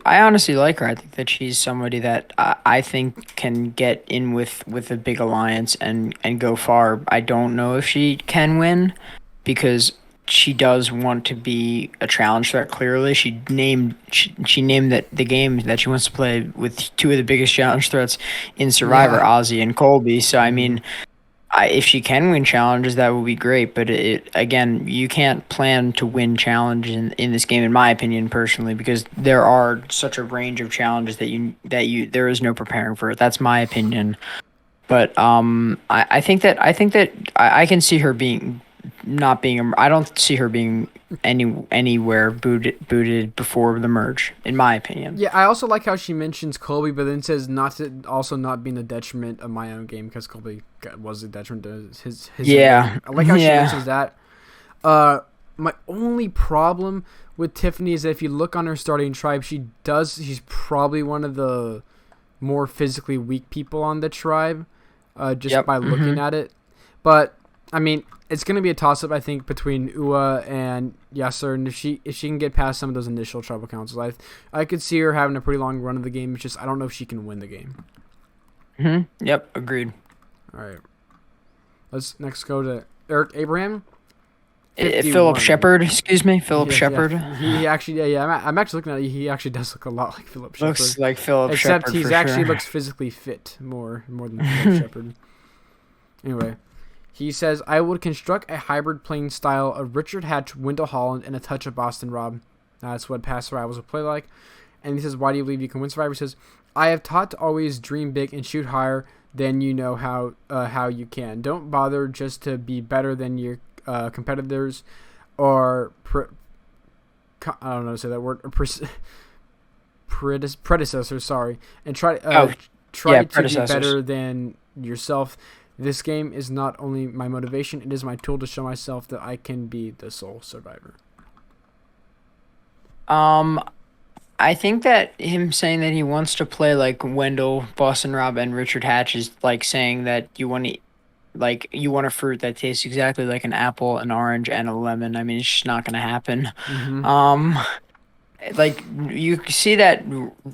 honestly like her. I think that she's somebody that I think can get in with a big alliance and go far. I don't know if she can win because she does want to be a challenge threat. Clearly, she named that the game that she wants to play with two of the biggest challenge threats in Survivor, Ozzy and Colby. So I mean, if she can win challenges, that would be great. But again, you can't plan to win challenge in this game, in my opinion, personally, because there are such a range of challenges that there is no preparing for it. That's my opinion. But I think that I can see her being not being. I don't see her being anywhere booted before the merge, in my opinion. Yeah, I also like how she mentions Colby, but then says not to also not being a detriment of my own game because Colby was a detriment to his Yeah. own game. I like how she Yeah. mentions that. My only problem with Tiffany is that if you look on her starting tribe, she's probably one of the more physically weak people on the tribe, just by looking at it. But I mean, it's going to be a toss-up, I think, between Ua and Yasser, and if she can get past some of those initial tribal councils, I could see her having a pretty long run of the game. It's just I don't know if she can win the game. Yep, agreed. All right, let's next go to Eric Abraham. Philip Sheppard, excuse me, Philip Sheppard. He actually, I'm actually looking at it. He actually does look a lot like Philip Sheppard. Looks like Philip Sheppard, except he actually looks physically fit more than Philip Sheppard. Anyway. He says, I would construct a hybrid playing style of Richard Hatch, Wendell Holland, and a touch of Boston Rob. That's what past Survivals would play like. And he says, why do you believe you can win Survivor? He says, I have taught to always dream big and shoot higher than you know how you can. Don't bother just to be better than your competitors or I don't know how to say that word. Predecessors, sorry. And try to be better than yourself. This game is not only my motivation, it is my tool to show myself that I can be the sole survivor. I think that him saying that he wants to play like Wendell, Boston Rob, and Richard Hatch is like saying that you want a fruit that tastes exactly like an apple, an orange, and a lemon. I mean, it's just not going to happen. Like you see that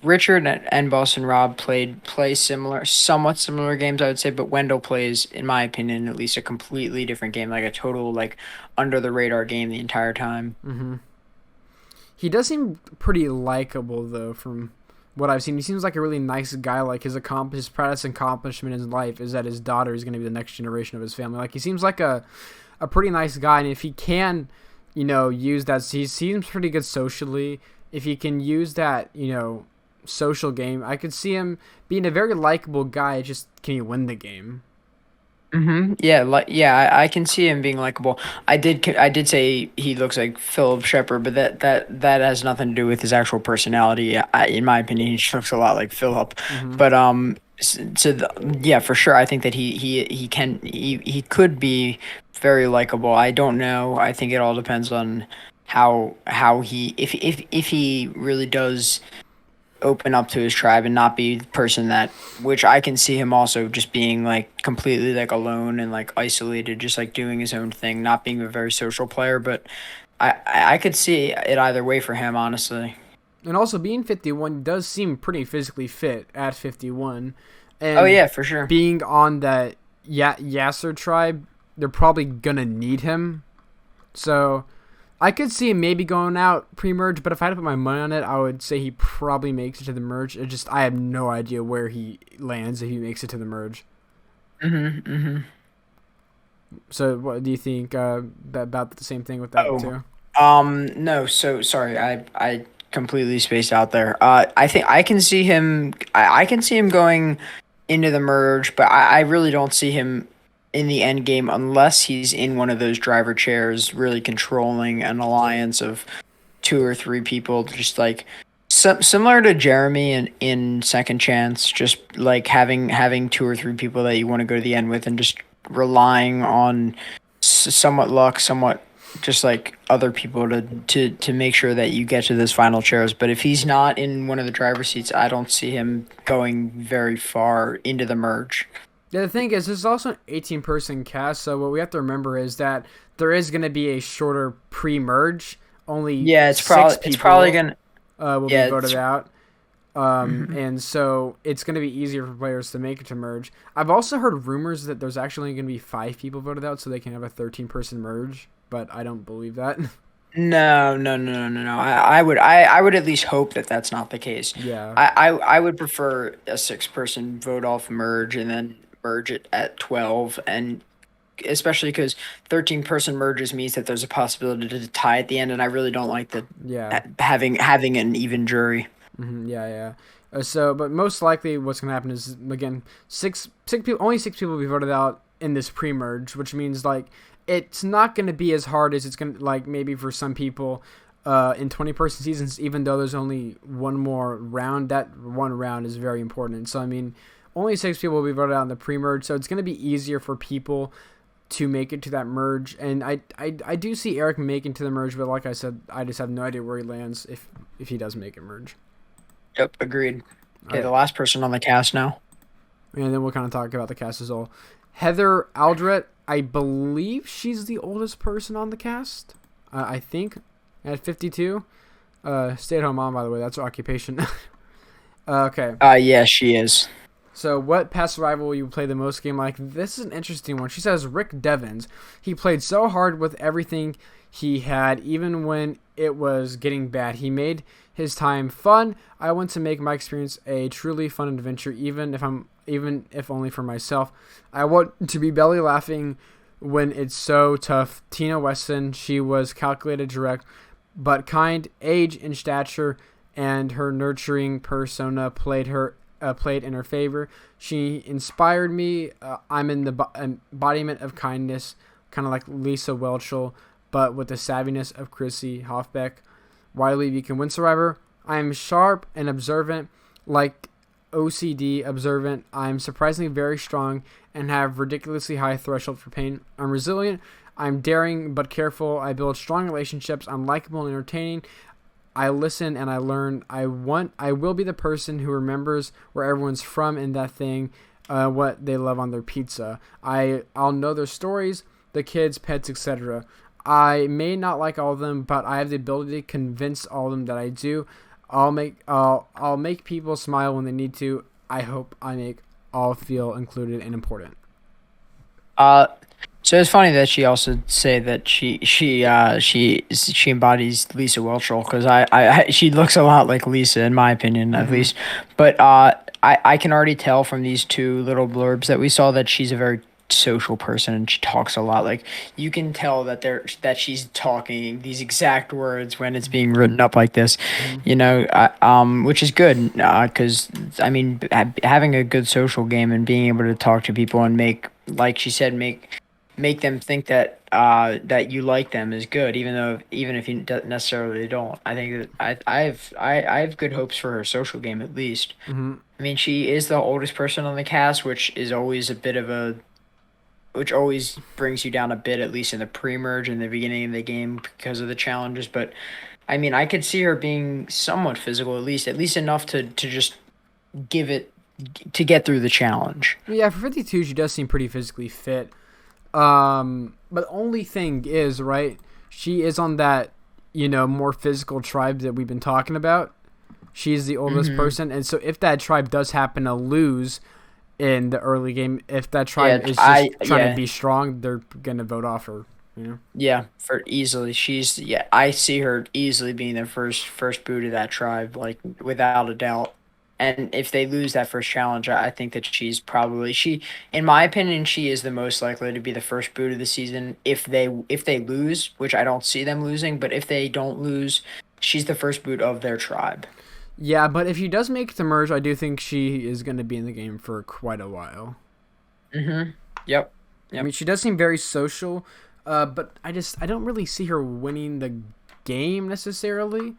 Richard and Boston Rob play somewhat similar games, I would say, but Wendell plays, in my opinion, at least a completely different game, like a total like under the radar game the entire time. He does seem pretty likable though, from what I've seen. He seems like a really nice guy. Like his proudest accomplishment in his life is that his daughter is going to be the next generation of his family. Like he seems like a pretty nice guy, and if he can, use that, he seems pretty good socially. If he can use that, social game, I could see him being a very likable guy. Just can he win the game? Yeah, I can see him being likable. I did say he looks like Philip Sheppard, but that has nothing to do with his actual personality. In my opinion, he just looks a lot like Philip. But for sure, I think that he could be very likable. I don't know. I think it all depends on how he if he really does open up to his tribe and not be the person that, which I can see him also just being like completely like alone and like isolated, just like doing his own thing, not being a very social player. But I could see it either way for him, honestly. And also being 51 does seem pretty physically fit at 51. And for sure. Being on that Yasser tribe, they're probably gonna need him. So I could see him maybe going out pre-merge, but if I had to put my money on it, I would say he probably makes it to the merge. I have no idea where he lands if he makes it to the merge. So what do you think about the same thing with that too? No, so sorry, I completely spaced out there. I think I can see him going into the merge, but I really don't see him in the end game unless he's in one of those driver chairs really controlling an alliance of 2 or 3 people, just like similar to Jeremy in Second Chance, just like having 2 or 3 people that you want to go to the end with and just relying on somewhat luck, somewhat just like other people to make sure that you get to this final chairs. But if he's not in one of the driver's seats, I don't see him going very far into the merge. Yeah, the thing is, this is also an 18-person cast, so what we have to remember is that there is going to be a shorter pre-merge. Only it's probably going to will be voted out. And so it's going to be easier for players to make it to merge. I've also heard rumors that there's actually going to be 5 people voted out so they can have a 13-person merge, but I don't believe that. No. I would at least hope that that's not the case. Yeah. I would prefer a 6-person vote off merge and then merge it at 12, and especially because 13-person merges means that there's a possibility to tie at the end, and I really don't like having an even jury. But most likely what's going to happen is, again, only six people will be voted out in this pre-merge, which means like it's not going to be as hard as it's going to, like, maybe for some people in 20-person seasons, even though there's only one more round. That one round is very important. So, I mean, only 6 people will be voted out in the pre-merge, so it's going to be easier for people to make it to that merge. And I do see Eric making to the merge, but like I said, I just have no idea where he lands if he does make it merge. Yep, agreed. Okay, right. The last person on the cast now. And then we'll kind of talk about the cast as well. Heather Aldrete, I believe she's the oldest person on the cast. I think at 52. Stay-at-home mom, by the way. That's her occupation. Okay. Yeah, she is. So, what past survival will you play the most game like? This is an interesting one. She says Rick Devens. He played so hard with everything he had, even when it was getting bad. He made his time fun. I want to make my experience a truly fun adventure, even if only for myself. I want to be belly laughing when it's so tough. Tina Wesson, she was calculated, direct, but kind. Age and stature and her nurturing persona played in her favor. She inspired me. I'm in the embodiment of kindness, kind of like Lisa Welchel, but with the savviness of Chrissy Hofbeck. Wiley, you can win Survivor. I am sharp and observant, like OCD observant. I'm surprisingly very strong and have ridiculously high threshold for pain. I'm resilient. I'm daring but careful. I build strong relationships. I'm likable and entertaining. I listen and I learn. I will be the person who remembers where everyone's from and that thing, what they love on their pizza. I'll know their stories, the kids, pets, etc. I may not like all of them, but I have the ability to convince all of them that I do. I'll make people smile when they need to. I hope I make all feel included and important. So it's funny that she also say that she embodies Lisa Welchel, because I she looks a lot like Lisa in my opinion, at least. But I can already tell from these 2 little blurbs that we saw that she's a very social person and she talks a lot. Like, you can tell that she's talking these exact words when it's being written up like this, which is good, because I mean, having a good social game and being able to talk to people and make, like she said, make them think that that you like them is good, even if you necessarily don't. I think that I have good hopes for her social game, at least. Mm-hmm. I mean, she is the oldest person on the cast, which is always which always brings you down a bit, at least in the pre-merge in the beginning of the game, because of the challenges. But I mean, I could see her being somewhat physical, at least enough to just give it to get through the challenge. Yeah, for 52, she does seem pretty physically fit. But the only thing is, right, she is on that, more physical tribe that we've been talking about. She's the oldest person, and so if that tribe does happen to lose in the early game, if that tribe is just trying to be strong, they're gonna vote off her. Yeah, for easily. I see her easily being the first boot of that tribe, like, without a doubt. And if they lose that first challenge, I think that she's probably in my opinion, she is the most likely to be the first boot of the season if they lose, which I don't see them losing, but if they don't lose, she's the first boot of their tribe. Yeah, but if she does make it to merge, I do think she is going to be in the game for quite a while. Mm-hmm. Yep. I mean, she does seem very social, but I don't really see her winning the game necessarily.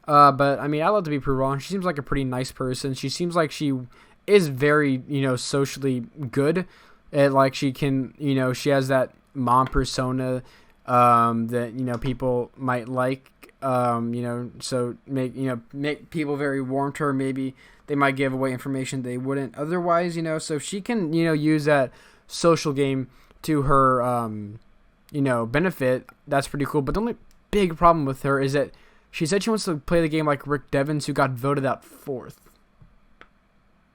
But I mean, I love to be proved wrong. She seems like a pretty nice person. She seems like she is very, socially good. Like, she can, she has that mom persona that, people might like. So make people very warm to her. Maybe they might give away information they wouldn't otherwise, so she can, use that social game to her, benefit. That's pretty cool. But the only big problem with her is that she said she wants to play the game like Rick Devens, who got voted out 4th.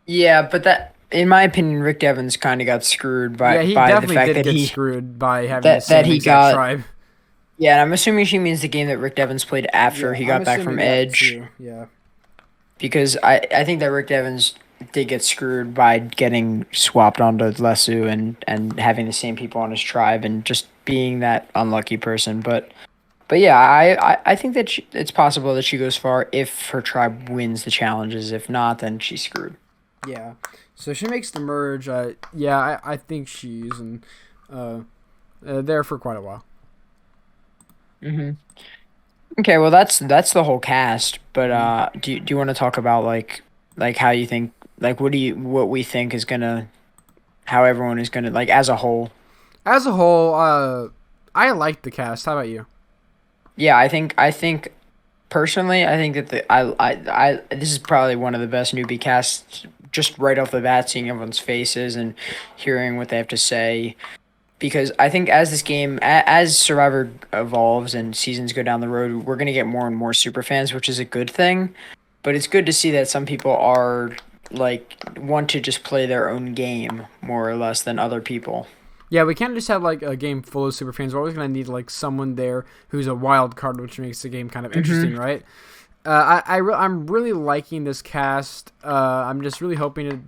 Yeah, but that, in my opinion, Rick Devens kind of got screwed by the fact that he screwed by having the same exact tribe. Yeah, and I'm assuming she means the game that Rick Devens played after he got back from Edge. Yeah. Because I think that Rick Devens did get screwed by getting swapped onto Lesu and having the same people on his tribe and just being that unlucky person. But yeah, I think that it's possible that she goes far if her tribe wins the challenges. If not, then she's screwed. Yeah. So she makes the merge. I think she's and there for quite a while. Hmm. Okay, well that's the whole cast. But do you want to talk about like how you think like what we think is gonna how everyone is gonna like as a whole? As a whole, I like the cast. How about you? Yeah, I think personally, I think that this is probably one of the best newbie casts just right off the bat, seeing everyone's faces and hearing what they have to say. Because I think as this game, as Survivor evolves and seasons go down the road, we're gonna get more and more super fans, which is a good thing. But it's good to see that some people are like want to just play their own game more or less than other people. Yeah, we can't just have like a game full of super fans. We're always gonna need like someone there who's a wild card, which makes the game kind of interesting, right? I'm really liking this cast. I'm just really hoping it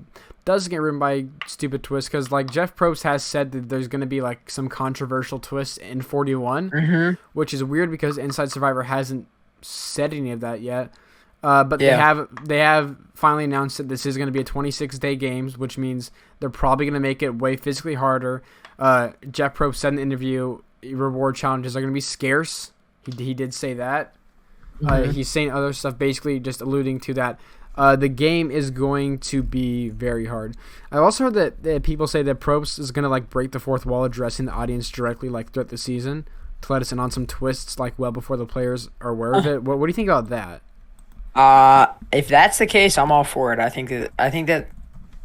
doesn't get ruined by stupid twists, because like Jeff Probst has said that there's gonna be like some controversial twists in 41, which is weird because Inside Survivor hasn't said any of that yet. But they have finally announced that this is going to be a 26-day games, which means they're probably going to make it way physically harder. Jeff Probst said in the interview, reward challenges are going to be scarce. He did say that. He's saying other stuff, basically just alluding to that. The game is going to be very hard. I also heard that people say that Probst is going to like break the fourth wall, addressing the audience directly like throughout the season to let us in on some twists like well before the players are aware of it. What do you think about that? If that's the case, I'm all for it. I think that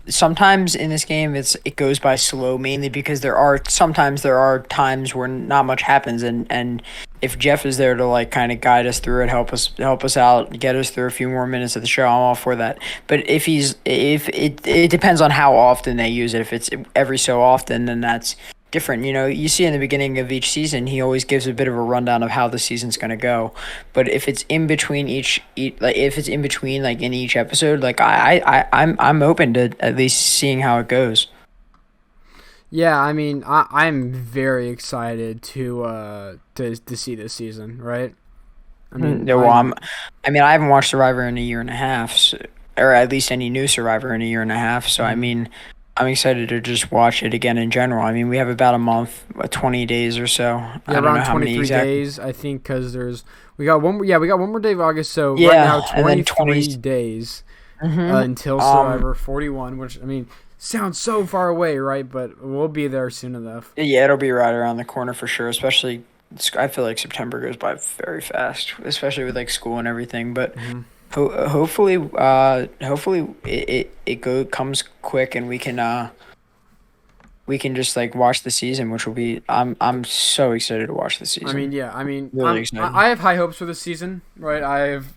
sometimes in this game it goes by slow, mainly because there are times where not much happens, and if Jeff is there to like kind of guide us through it, help us out, get us through a few more minutes of the show, I'm all for that. But if it depends on how often they use it. If it's every so often, then that's different. You see in the beginning of each season, he always gives a bit of a rundown of how the season's going to go. But if it's in between like in each episode, like I'm open to at least seeing how it goes. Yeah, I mean, I'm very excited to see this season, right? I mean, Yeah, well, I haven't watched Survivor in a year and a half, or at least any new Survivor in a year and a half. So I mean, I'm excited to just watch it again in general. I mean, we have about a month, 20 days or so. Yeah, I don't around know how 23 many days, I think, because we got one more day of August, so Yeah, right now and then 23 days until Survivor 41, which, I mean, sounds so far away, right? But we'll be there soon enough. Yeah, it'll be right around the corner for sure. Especially, I feel like September goes by very fast, especially with like school and everything. But hopefully, it comes quick and we can just like watch the season, which will be I'm so excited to watch the season. Really excited. I have high hopes for the season, right? I have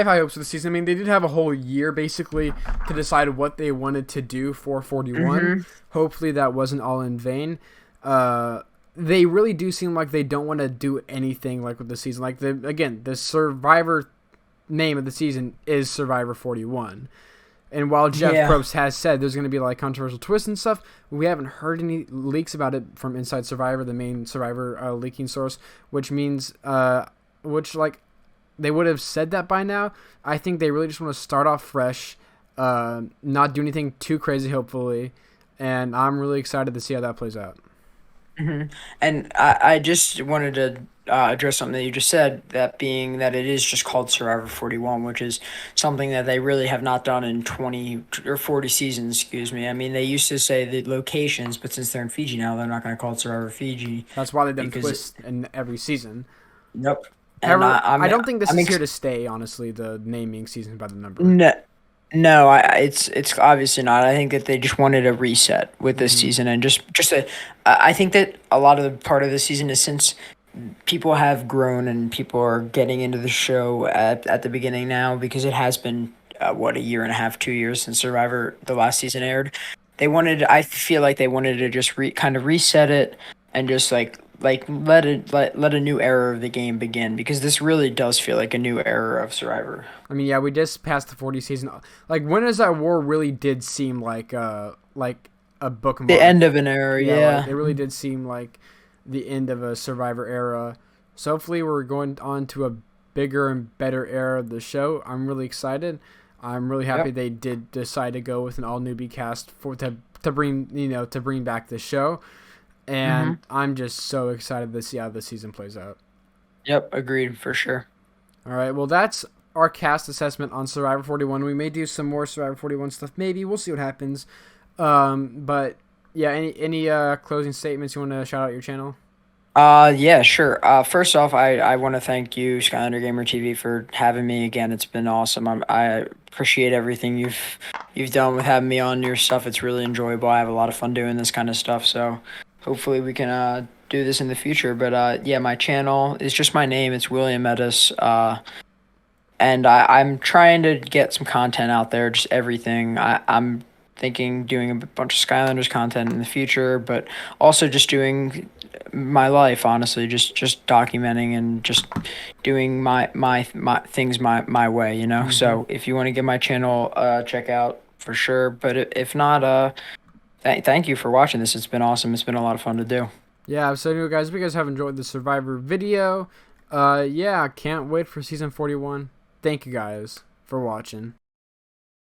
high hopes for the season. I mean, they did have a whole year basically to decide what they wanted to do for 41. Hopefully that wasn't all in vain. They really do seem like they don't want to do anything like with the season. Like the Survivor name of the season is Survivor 41. And while Jeff Probst has said there's going to be like controversial twists and stuff, we haven't heard any leaks about it from Inside Survivor, the main Survivor leaking source, which means they would have said that by now. I think they really just want to start off fresh, not do anything too crazy, hopefully, and I'm really excited to see how that plays out. And I just wanted to address something that you just said, that being that it is just called Survivor 41, which is something that they really have not done in 20 or 40 seasons, excuse me. I mean, they used to say the locations, but since they're in Fiji now, they're not going to call it Survivor Fiji. That's why they've done twists in every season. Nope. And I don't think this is here to stay, honestly, the naming season by the number. No, it's obviously not. I think that they just wanted a reset with this season, and I think that a lot of the part of the season is since people have grown and people are getting into the show at the beginning now, because it has been a year and a half, 2 years since Survivor the last season aired. I feel like they wanted to just kind of reset it and just like let a new era of the game begin, because this really does feel like a new era of Survivor. I mean, yeah, we just passed the 40 season. Like, when is that war really did seem like a bookmark. The end of an era, yeah. Like, it really did seem like the end of a Survivor era. So hopefully we're going on to a bigger and better era of the show. I'm really excited. I'm really happy they did decide to go with an all newbie cast to bring back the show. And I'm just so excited to see how this season plays out. Yep, agreed for sure. All right, well, that's our cast assessment on Survivor 41. We may do some more Survivor 41 stuff. Maybe we'll see what happens. But yeah, any closing statements you want to shout out your channel? Yeah, sure. First off, I want to thank you, Skylander Gamer TV, for having me again. It's been awesome. I appreciate everything you've done with having me on your stuff. It's really enjoyable. I have a lot of fun doing this kind of stuff. So hopefully we can do this in the future. But yeah, my channel is just my name. It's William Metis. And I'm trying to get some content out there, just everything. I'm thinking doing a bunch of Skylanders content in the future, but also just doing my life, honestly, just documenting and just doing my things my way, you know. Mm-hmm. So if you want to give my channel check out for sure, but if not, thank you for watching this. It's been awesome. It's been a lot of fun to do. Yeah, so anyway, guys, if you guys have enjoyed the Survivor video, yeah, can't wait for season 41. Thank you guys for watching.